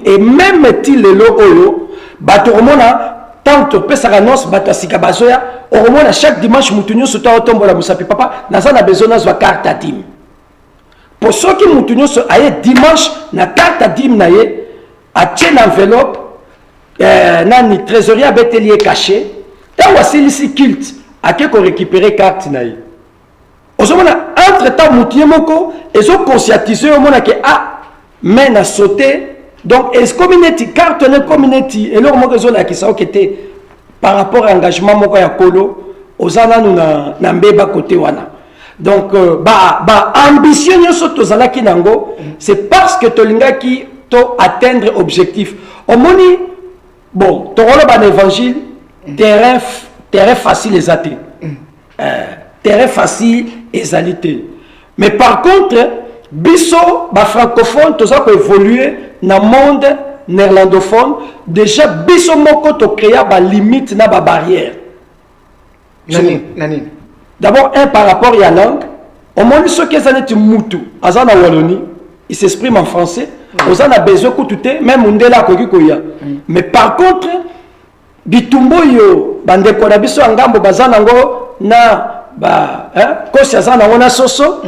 et même ti lelo oyo bato romona tant to pesa annonce bato sika bazoya au romona chaque dimanche mutunyo soto otombola musapi papa naza na besoin na carte à dîme. Pour ceux qui mutunyo so aye dimanche na carte à dîme na ye a tient enveloppe nani trésorier abetelier caché et voici ici culte a que récupérer carte na ye. Entre temps, moutier moko, ils ont conscientisé au monde que mais na sauté. Donc, est-ce community, carte de community, et leur moko la qui ça était par rapport à l'engagement moko ya kolo, aux ana nous na mbeba côté wana. Donc, ambition nyoso tozala ki nango, c'est parce que tolinga ki to atteindre objectif. Au moni, bon, to rolo ban évangile, terrain facile les athées. Terrain facile égalité. Mais par contre, biso ba francophone tous a évolué dans le monde néerlandophone. Déjà biso moko to créa ba limite na ba barrière. Nani. D'abord par rapport à la langue, au moins ceux qui sont neti mutu, azana Wallonie, il s'exprime en français. Aux a besoin kutute même undela ko koya. Mais par contre, bitumbo yo bande ko na biso ngambo bazana ngo na kosi azana wana soso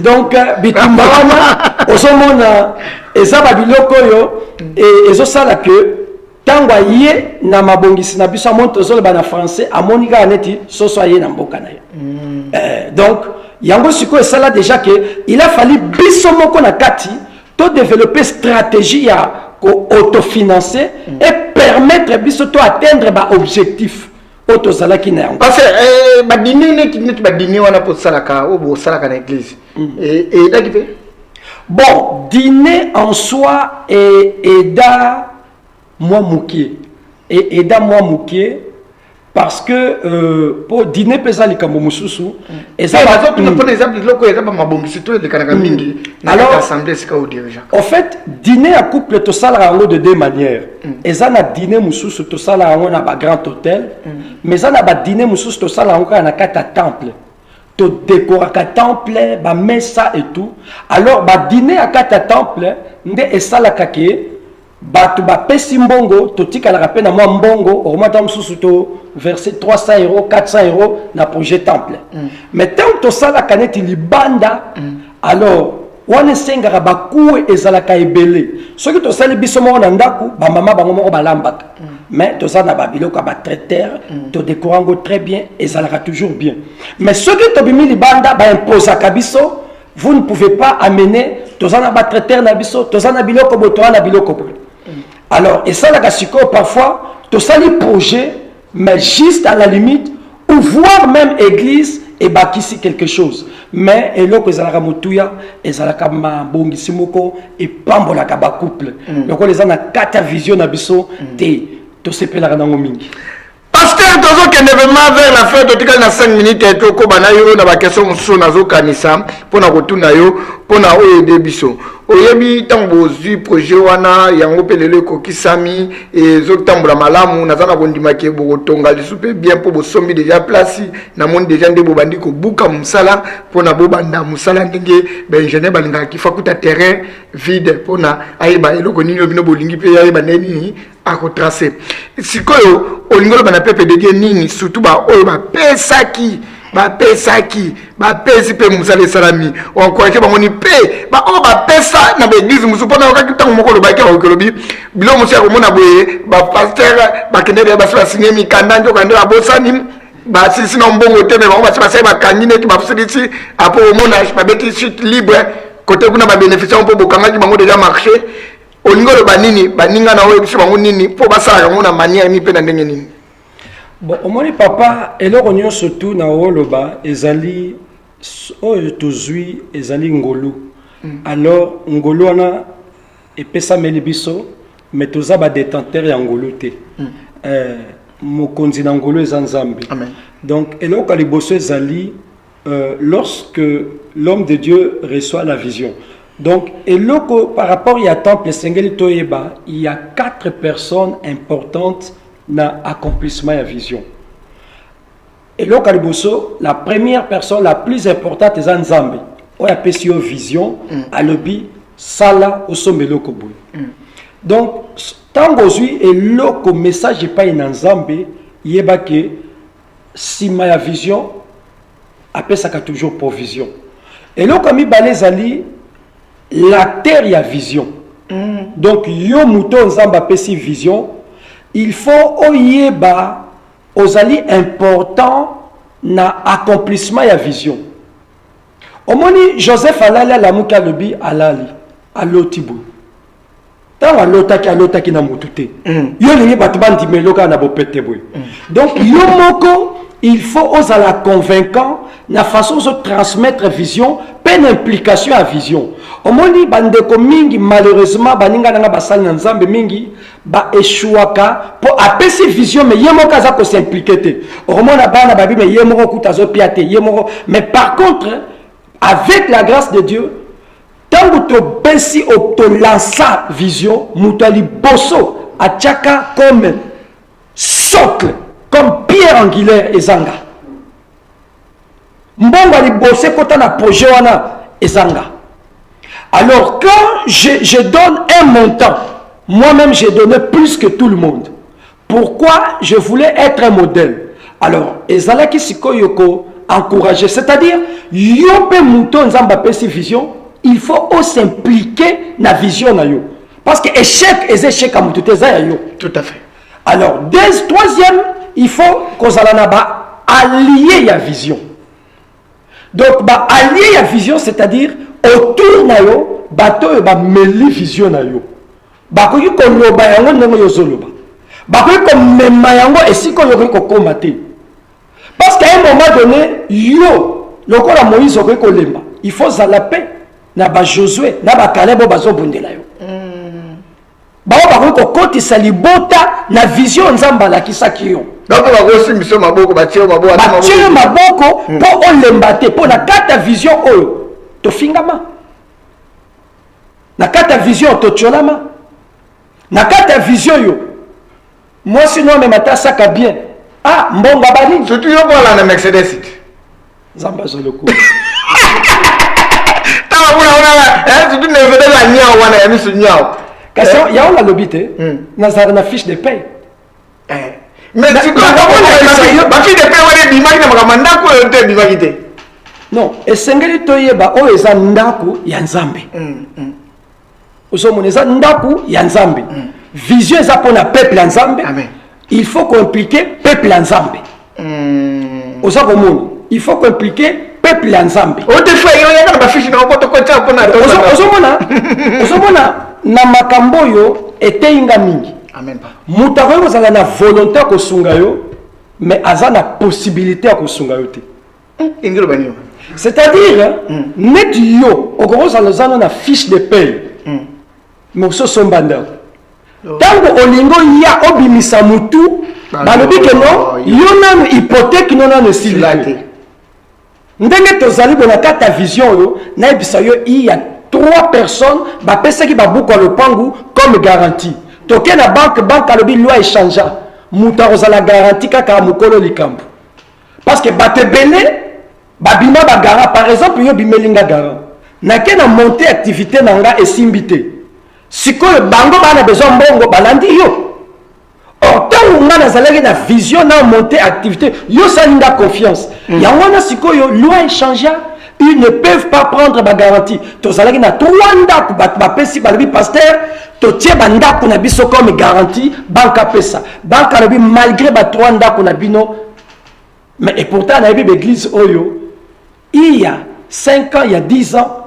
donc bitumba wana osomona eza babiloko yo ezosala ke ntango aye na mabongisi na biso amoni tozoloba na français amoni kaka neti soso aye na mboka na ye. Donc yango sikoyo esala déjà que il a fallu biso moko na kati to développer stratégie ya ko autofinancer et permettre biso to atteindre ba objectif. Parce que badini wana po salaka ou bo salaka na église et là qui fait bon dîner en soi et aida moi moukier et aida moi moukier parce que pour dîner pesa likambo mususu et ça va tout pour exemple loko eza ba mabongisi to le kanaka mingi na l'assemblée sika au dirigeant. En fait dîner à couple to sala rango de deux manières. Et ça na dîner mususu to sala rango na ba grand hôtel mais ça na ba dîner mususu to sala rango na kata temple to décorer ka temple ba mesa et tout. Alors ba dîner à kata temple nde esala kake batu ba pesi mbongo to tikala ka pena mwa mbongo au moins tam susu to verser 300 €, 400 € na projet temple. Mais tant que ça la canette libanda, alors on sengara bakou ezalaka ebele. Ce que to sali biso mo na ndaku ba mama bango moko balambaka. Mais to ça na babiloko ba traiteur to décorango très bien ezalaka toujours bien. Mais ce que to bimi libanda ba imposa kabiso, vous ne pouvez pas amener to ça na ba traiteur na biso, to ça na biloko boto na biloko. Alors et ça la kasiko parfois to sali projet mais juste à la limite, ou voir même église et bâtir quelque chose. Mais et là que zalaka mutuya et zalaka mabongisi moko et pambola ka ba couple. Donc les gens na quatre vision na biso te to sepela na mingi. Pasteur tozo kende vraiment vers la fin to tika na 5 minutes et to ko bana yo na ba question mususu nazo kanisa pona kotuna yo pona oyo de biso. Oyebi tango zu projet wana yango pelele ko kisami et zo tambola malamu nazana kondima ke bo tonga lisupe bien po bo sombi déjà place na monde déjà ndebo bandi ko buka musala pona bo banda musala ndenge ba ingénieur balinga ki fakuta terrain vide pona ayeba eloko nini bino bolingi pe ayeba neni ako tracer sikoyo olingolo bana pepe de nini surtout ba oyo ba pesaki ba pesi pe musale salami on encourage ba ngoni pe ba o ba pesa na l'église musupona ka kitango moko lo ba ke o kelobi bilo musia ko mona boye ba pasteur ba kendele ba sala sinemi kanda njo kanda bosani ba sisi na mbongo te me ba sala ba kanyine ki ba fusiti apo mona ba beti suite libre côté kuna ba bénéficier on peut bokanga ki bango déjà marché olingolo ba nini ba ninga na oyo biso bango nini po ba sala ngona manière ni pe na ndenge nini. Bon, au moins papa, et là on surtout na Woloba, ezali tozui ezali ngolo. Alors ngolo ana epesa meli biso mais toza ba détenteur ya ngolu te mokonzi na ngolu eza nzambe. Amen. Donc eloko ya liboso ezali lorsque l'homme de Dieu reçoit la vision. Donc eloko par rapport à temple sengeli toyeba, il y a 4 personnes importantes na accomplissement ya vision. Eloko ya liboso, la première personne la plus importante est nzambe. Oyo apesi yo vision alobi sala osombeloko boye. Donc tango ozwi eloko message epai na nzambe yeba ke sima ya vision apesaka toujours provision. Eloko mibale ezali la terre ya vision. Donc yo muto nzambe apesi vision, il faut oyeba ozali important na accomplissement ya vision. Omoni Joseph alali alamuka lobi alali alotibu. Tant alotaki na mutute. Yo lingi batu bandimeloka na bopete boy. Donc yo moko il faut oser la convaincant na façon de transmettre vision, peine implication à vision. Omoni bandeko mingi malheureusement baninga nanga basali na nzambe mingi ba échouaka pour apesi vision mais yemo kaza ko s'impliquer te. Omona bana babi mais yemo ko kutazo piate yemo mais par contre avec la grâce de Dieu tant que tu pensi au to lança vision mutali bosso a tchaka comme socle comme pierre angulaire ezanga mbongo li bossé kota na projet wana ezanga. Alors quand je donne un montant, moi-même j'ai donné plus que tout le monde. Pourquoi? Je voulais être un modèle. Alors ezalaki sikoyoko encourager, c'est-à-dire yope mouton nzamba pesi vision, il faut s'impliquer na vision na yo parce que échec et échec à mouton za yo. Tout à fait. Alors troisième, il faut qu'on ba allier ya vision. Donc ba allier ya vision, c'est-à-dire autour na yo bato ba meli vision na yo ba ko ko loba yango ndenge yo zoloba ba ko mema yango esiko yo ko combattre. Parce qu'à un moment donné, yo, le corps à Moïse, il faut la paix. Na ba Josué, na ba Caleb, bazo bundela yo. Ba ba ko koti salibota na vision nzamba la kisaki yo. Donc ba ko simbiso maboko ba tio maboko. Ba tio maboko po on lembate po na kata vision oyo to fingama. Na kata vision to tcholama. Na kata vision yo. Moi sinon me mata saka bien. Ah, mbonga bani. Surtout yo pour la Mercedes. Zamba zoloko. Tawa una surtout ne veut la nya wana ya misu nya. Question ya on la lobité. Nazar na fiche de paie. Mais tu dois ba fiche de paie wana bimaki na makamanda ko te bimaki te. Non, esengeli toyeba o eza ndaku ya nzambe. Osomone eza ndaku ya nzambe. Vision eza pona peuple ya nzambe. Amen. Il faut qu'impliquer peuple en Zambie. Il faut qu'impliquer peuple en Zambie. Na makambo yo eteinga mingi. Amen. Mutakoyo kozala na volonté ko sunga yo, mais azana possibilité ko sunga yo te. C'est-à-dire net yo okoroza lozana na fiche de paie. Mais so sombanda. Tango olingo ya obimisa mutu balobi ke no yo nanu hypothèque no nanu silate ndenge tozali bona kata vision yo na ebisa yo il y a 3 personnes ba pesa ki babuko le pangu comme garantie toke na banque alobi loi échangea muta ozala garantie kaka mukolo likambo parce que batebele babima ba garant par exemple yo bimelinga garant na ke na monter activité nanga esimbité. Sikoyo bango bana besoin mbongo balandi yo. Or tant on a zalaki na vision na monter activité, yo salinga confiance. Yango na sikoyo loi échangea, ils ne peuvent pas prendre ba garantie. To zalaki na 3 ndaku ba pesi balobi pasteur, to tie ba ndaku na biso comme garantie, banka pesa. Banka lobi malgré ba 3 ndaku na bino. Mais et pourtant na l'église oyo, il y a 5 ans, il y a 10 ans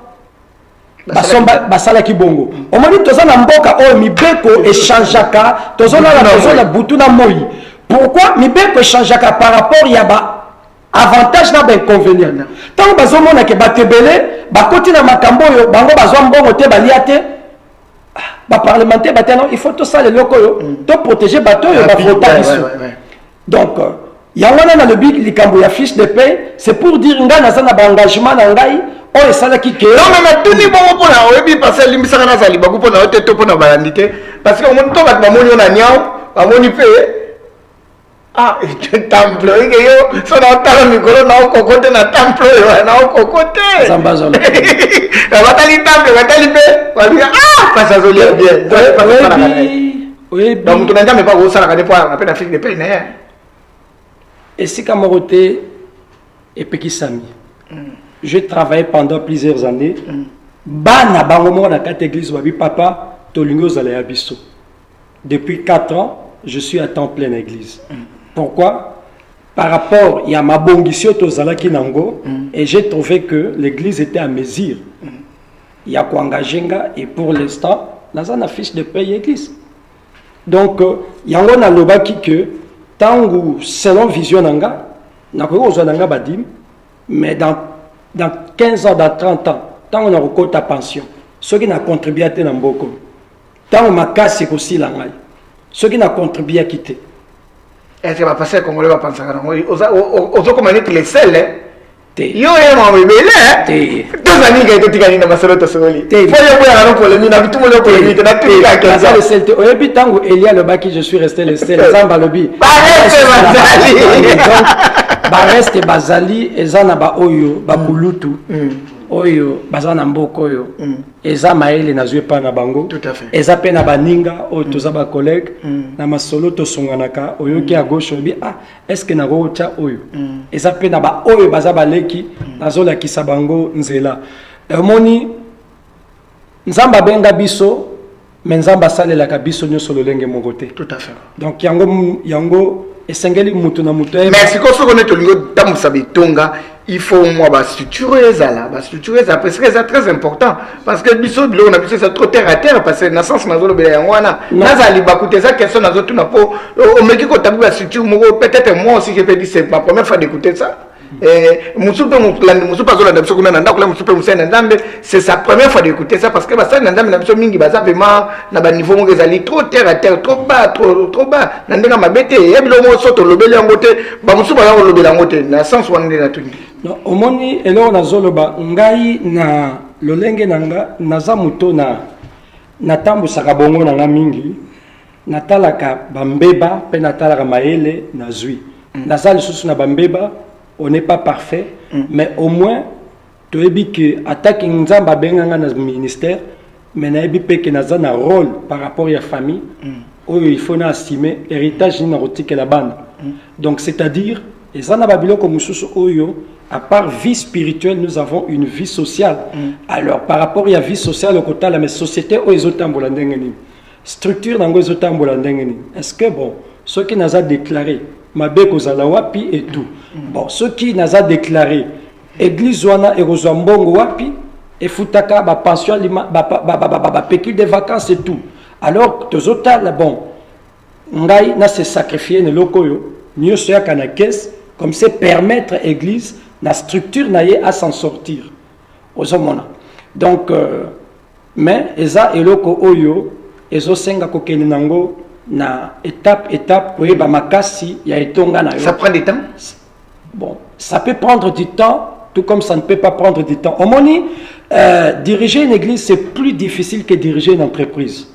basala ki bongo omoni tozana mboka o mibeko échangeaka tozona butu na moi. Pourquoi mibeko échangeaka par rapport ya ba avantage na ba inconvénient tant bazomona ke batebele bakoti na makambo yo bango bazwa mbongo te balia te ba parlementaire il faut tout ça les locaux to protéger bateau yo ba voter donc yangwana na lobi likambo ya fiche de paie c'est pour dire nga na sana ba engagement na ngai o esala ki ke non mais tout ni bon pour na oyebi parce que limbisa na zali ba pour na ote to pour na balandité parce que on to ba moni na nyao ba moni pe ah temple yo so na tala mikolo na kokote na temple yo na kokote zambazo na batali temple batali pe ba ah pas ça zolia bien donc tu n'as jamais pas gros ça la pour appelle la fiche de paie na et si Kamorote et Pekisami j'ai travaillé pendant plusieurs années bana bangomo na quatre églises wabi papa tolingo zala ya biso depuis 4 ans je suis à temps plein église. Pourquoi? Par rapport à ma bongisio tozalaki nango et j'ai trouvé que l'église était à mesure. Il y a quoi engagenga et pour l'instant, dans une fiche de paye église. Donc, il y a un lobaki que tant selon vision nanga, nanga badim, mais dans 15 ans, dans 30 ans, tant on a recours ta pension, ceux qui n'ont contribué à tenir beaucoup, tant on m'a cassé aussi la maille, ceux qui n'ont contribué à quitter. Est-ce que va passer comme on va penser à nous? Aux comme on les seuls, yo mon bébé, deux amis qui étaient tirés dans ma salle de soleil. Faut y avoir un problème, il a tout le monde pour lui. T'as tout à quel ça le seul. Au début tant où Elia le baki je suis resté le seul. Zamba lobby. Bareste Bazali, Ezana ba oyo, ba bulutu. Oyo bazana mboko oyo eza maele na zwe pa na bango tout à fait eza pe na baninga oyo toza ba collègue na masolo to songanaka oyo ki a gauche obi est-ce que na rocha oyo eza pe na ba oyo baza baleki nazola kisa bango nzela moni nzamba benga biso mais nzamba salela ka biso nyoso lolenge mogote tout à fait donc yango esengeli mutu na mutu mais si ko soko neto lingo tamusa bitonga il faut moi ba structurer ça là parce que c'est très important parce que biso bilo na biso c'est trop terre à terre parce que na sens na zolo bela ngwana nazali bakute ça question na zotu na po o meki ko tabu ba structure mo peut-être moi aussi je peux dire c'est ma première fois d'écouter ça musupe musupe azola na biso kuna na ndako la musupe musena ndambe c'est sa première fois d'écouter ça parce que ba ça na ndambe na biso mingi baza vraiment na ba niveau mo ezali trop terre à terre trop bas na ndenga mabete ya bilo mo soto lobeli yango te ba musupe ya lobeli yango te na sens wana na tuni non omoni elo na zoloba ngai na lolenge nanga naza muto na tambusaka bongo na nga mingi natalaka bambeba pe natalaka maele na zwi naza lisusu na bambeba. On n'est pas parfait, mais au moins, tu as dit que attaque nzamba benganga dans le ministère, mais na ebi pe que na un rôle par rapport à la famille, où il faut estimer héritage ni rotique la bande. Donc c'est-à-dire, et ça na babilo comme oyo, à part vie spirituelle, nous avons une vie sociale. Alors par rapport à la vie sociale au côté la société où ils ont tambolandengeni, structure dans les autres tambolandengeni. Est-ce que bon, ceux qui nous a déclaré Mabeko Zalawapi et tout. Bon, ceux qui nous a déclaré Église Zwana et Rozambongo Wapi et Futaka, ba pension, ba pécule de vacances et tout. Alors, tous autres, bon, Ngai n'a se sacrifié ne lokoyo, mieux soya kana caisse, comme c'est permettre Église, la structure naie à s'en sortir. Ozomona. Donc, mais, Eza et loko oyo, Ezo senga kokeni nango, na étape oui ba makasi ya etonga na yo. Ça prend du temps. Bon, ça peut prendre du temps tout comme ça ne peut pas prendre du temps. Omoni diriger une église c'est plus difficile que diriger une entreprise.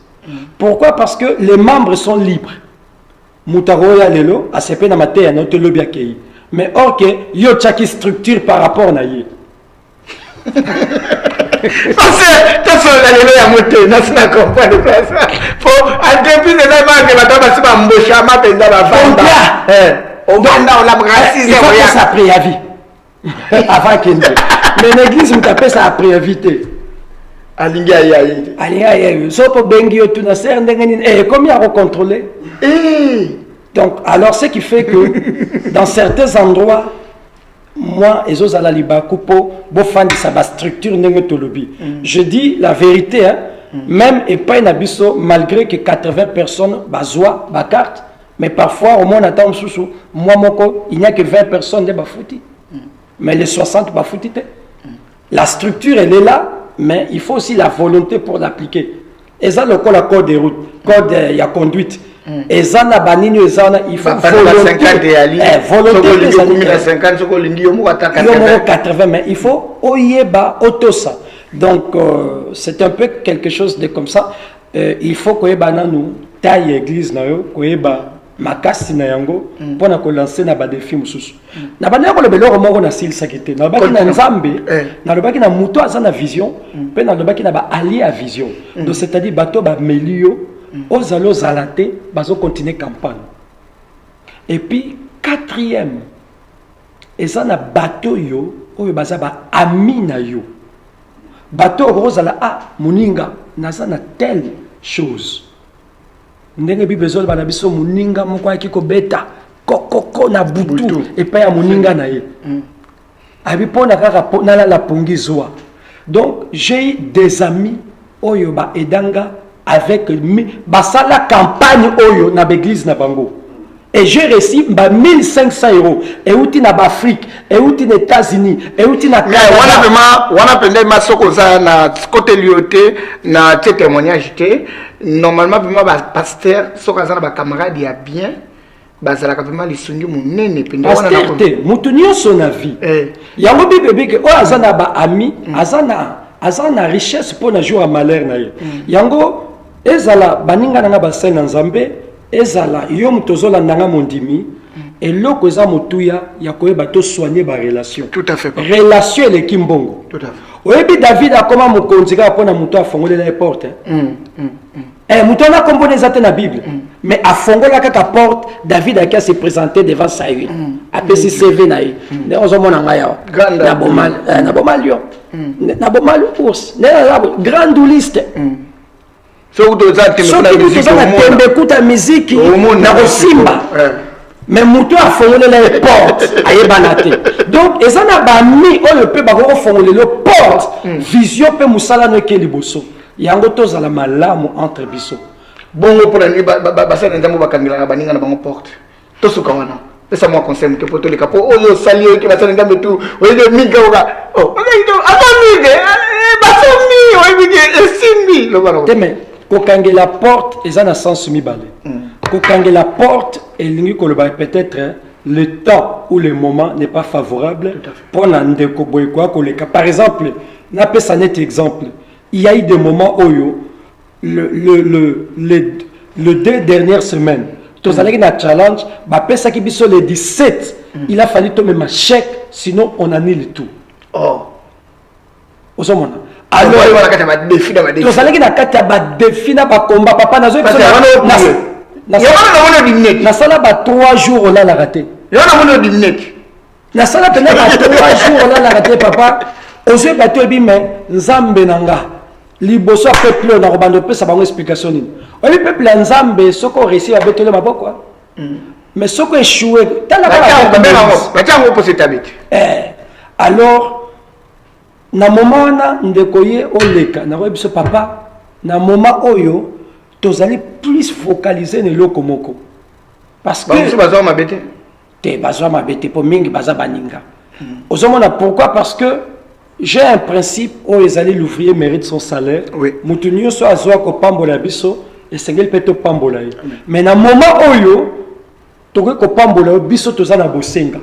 Pourquoi? Parce que les membres sont libres. Mutaroya lelo asepe na mate ya note lobi akei. Mais or que yo chaki structure par rapport na ye. Parce que tout ça la monter na sina comprendre ça pour entreprise de la banque va taba siba mbosha ma penda la vendre on vend on la brasise il faut ça préavis avant qu'il mais l'église vous tapez ça préavis alinga ya so pour bengi yo tuna ser ndengeni combien à contrôler donc alors ce qui fait que dans certains endroits moi, et Zozala Libakupo, Bofandi Saba structure Nengetolobi. Je dis la vérité, hein, même et pas une abisso, malgré que 80 personnes bazoient ma carte, mais parfois au moins on attend sous moi moko, il n'y a que 20 personnes de bafouti. Mais les 60 bafouti. La structure elle est là, mais il faut aussi la volonté pour l'appliquer. eza lokola code de route code ya conduite eza na banini eza na il faut volonté 50 soko lingi yo mo 80 mais il faut oyeba otosa donc c'est un peu quelque chose de comme ça il faut koyeba nanu taille église na yo koyeba makasi na yango pona ko lancer na ba défi mususu na bana ko le beloko moko na silisa kete na baki na nzambe na lobaki na muto aza na vision pe na lobaki na ba allié à vision donc c'est-à-dire bato ba melio ozalo zalate bazo continuer campagne et puis quatrième eza na bato yo oyo baza ba ami na yo bato ozala muninga naza na telle chose ndenge bible zolo bana biso muninga moko akiko beta kokoko na butu et pas ya muninga na ye abi pona kaka na la pongizwa donc j'ai des amis oyo ba edanga avec basala campagne oyo na l'église na bango et j'ai reçu 1500 € et outi na Afrique et outi na États-Unis et outi na Canada wana pende masoko za na côté lioté na témoignage té normalement vraiment ba pasteur soka za na ba camarade ya bien bazala ka vraiment lisungi munene pende wana na pasteur mutu nyonso na vie yango bible bike o azana ba ami azana richesse pour na jour à malheur na ye yango ezala baninga na ba sel na nzambe ezala yo mutozola ndanga mondimi et loko eza mutuya ya koyeba to soigner ba relation tout à fait relation le kimbongo tout à fait oyebi David akoma mukonzi ka pona muto afongolela porte muto na kombona ezate na bible mais afongola kaka porte David a se présenter devant Saül apesi CV na ye ne ozomona ngaya na bomal lion na bomal ours na grande liste so tembe kuta miziki na kosimba mais muto afongolela le porte ayebana te donc ezana ba mi oyo pe ba ko fongolela porte vision pe musala no ke liboso yango tozala malamu entre biso bongo pour ni basana nzambo bakangela baninga na bango porte to suka wana esa moi conseil que poto le capo oyo salio ki basana nzambe tu oyo minga oka oyo avamide basomi oyo bige simbi lo baro teme kokangela porte ezana sens mibale kokangela porte elingi ko le peut-être le temps ou le moment n'est pas favorable pour ndeko boyko ko le par exemple na pesa net exemple il y a eu des moments où les 2 dernières semaines, tous allez na challenge, bah pesa qui biso le 17, il a fallu tomber ma chèque, sinon on annule tout. Oh. Au moment. Alors, tous allez na kata ba défi na ba combat papa na zo na sala ba 3 jours on a la raté. Na sala tena ba 3 jours on a la raté papa. Ozo ba to bi mais nzambe nanga. Liboso peuple na robando pe sa bango explication ni. Oli peuple nzambe soko réussi à betele maboko. Mais soko échoué, tala alors na moment na ndekoye oleka na biso papa na moment oyo tozali plus focaliser ne lokomoko. Parce que biso bazwa mabete. Te bazwa mabete po mingi baza baninga. Ozomona pourquoi parce que j'ai un principe où les alliés l'ouvrier mérite son salaire. Oui. Moutounio so azoa ko pambola biso et sengel peto pambola. Mais na moment oyo toke ko pambola biso tozana bosenga.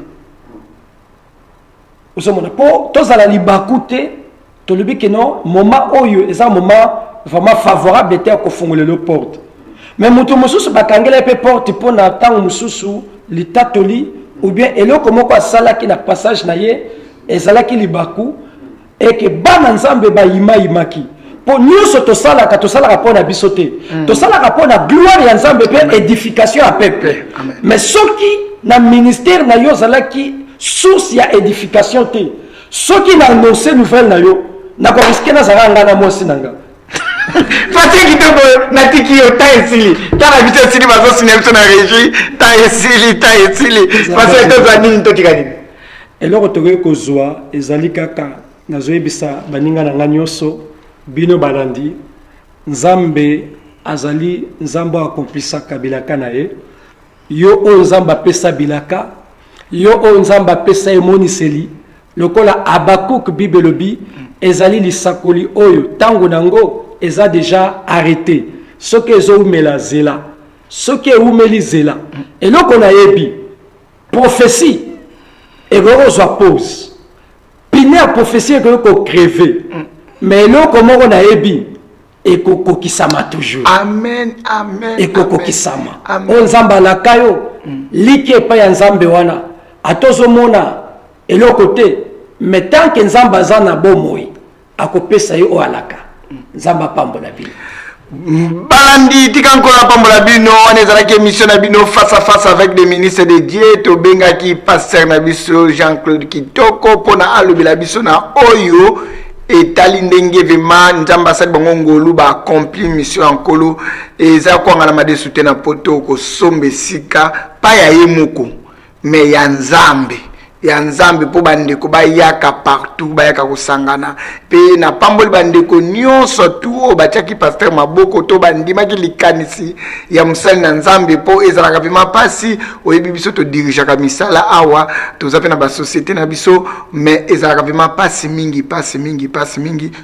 Osomona po tozala libakute to lebi que non moment oyo eza moment vraiment favorable était ko fongola le porte. Mais moutou mususu bakangela pe porte po na tango mususu litatoli ou bien eloko moko asala ki na passage na ye ezala ki libaku et que bana nzambe ba imaki po nyuso to sala po na bisote to sala po na gloire ya nzambe pe édification à peuple mais soki na ministère na yo zala ki source ya édification te soki na annoncer nouvelle na yo na ko risquer na zara ngana mosi nanga Fati kitoko na tiki yo ta esili ta na bito esili bazo sinemso na régie ta esili parce que to zani to tikani eloko tokoki kozwa ezali kaka nazoyebisa baninga na nga nyonso bino balandi nzambe azali nzambe akomplisaka bilaka na ye yo oyo nzambe apesa bilaka yo oyo nzambe apesa emoniseli lokola Abakuk bible lobi ezali lisakoli oyo tango nango eza déjà arrêté soki ezoumela zela soki eumeli zela eloko nayebi prophétie ekozwa pause pine ya prophétie ekocreve mais eloko moko nayebi ekokokisama toujours. Amen, amen. Ekokokisama. On nzamba alaka yo liki epai ya nzambe wana atozomona eloko te mais tant que nzamba aza na bomoi akopesa yo o alaka nzamba pambola bino. Balandi tika nkola pambola bino on ezalaki émission na bino face à face avec des ministres de Dieu to bengaki pasteur na biso Jean-Claude Kitoko pona alobela biso na oyo etali ndenge vema nzamba sali bango ngolu ba accompli mission ankolo eza kwanga na made soutena poto ko sombe sika pa ya yemuko me ya nzambe po bandeko bayaka partout bayaka kosangana pe na pamboli bandeko nyonso tu batiaki pasteur maboko to bandimaki likanisi ya musali na nzambe po ezalaka pema pasi oyebi biso to dirigeaka misala awa toza pe na ba société na biso mais ezalaka pema pasi mingi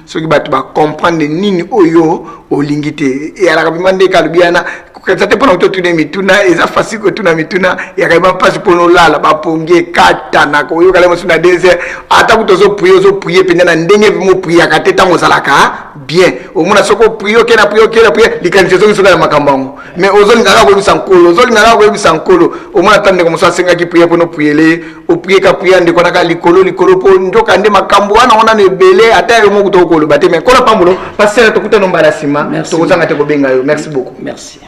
soki bato ba comprendre nini oyo olingi te ezalaka pema ndeka lubiana kati pona utotuna mituna eza fasi kotuna mituna yakaiba pasi pono lala baponge kata na koyo kale mosuna désert ata kutozo prier penda na ndenge mo prier kateta ngozalaka bien omona soko prier kena prier likanise zongi soka na makambango mais ozoli ngaka ko ebisa nkolo omona tande ko mosa senga ki prier pono prier o prier ka prier ndeko na ka likolo po ndoka nde makambo wana ona ne belé ata yo mo kutoko lo bate mais kola pambulo passer to kuta no mbala sima to kozanga te ko benga yo merci beaucoup. Merci.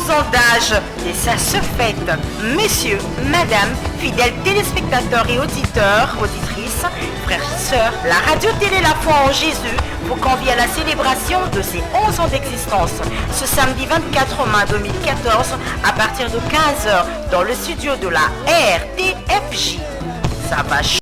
Sondage et ça se fête. Messieurs, madame, fidèles téléspectateurs et auditeurs, auditrices, frères et sœurs, la radio-télé La Foi en Jésus vous convie à la célébration de ses 11 ans d'existence. Ce samedi 24 mai 2014 à partir de 15h dans le studio de la RTFJ. Ça va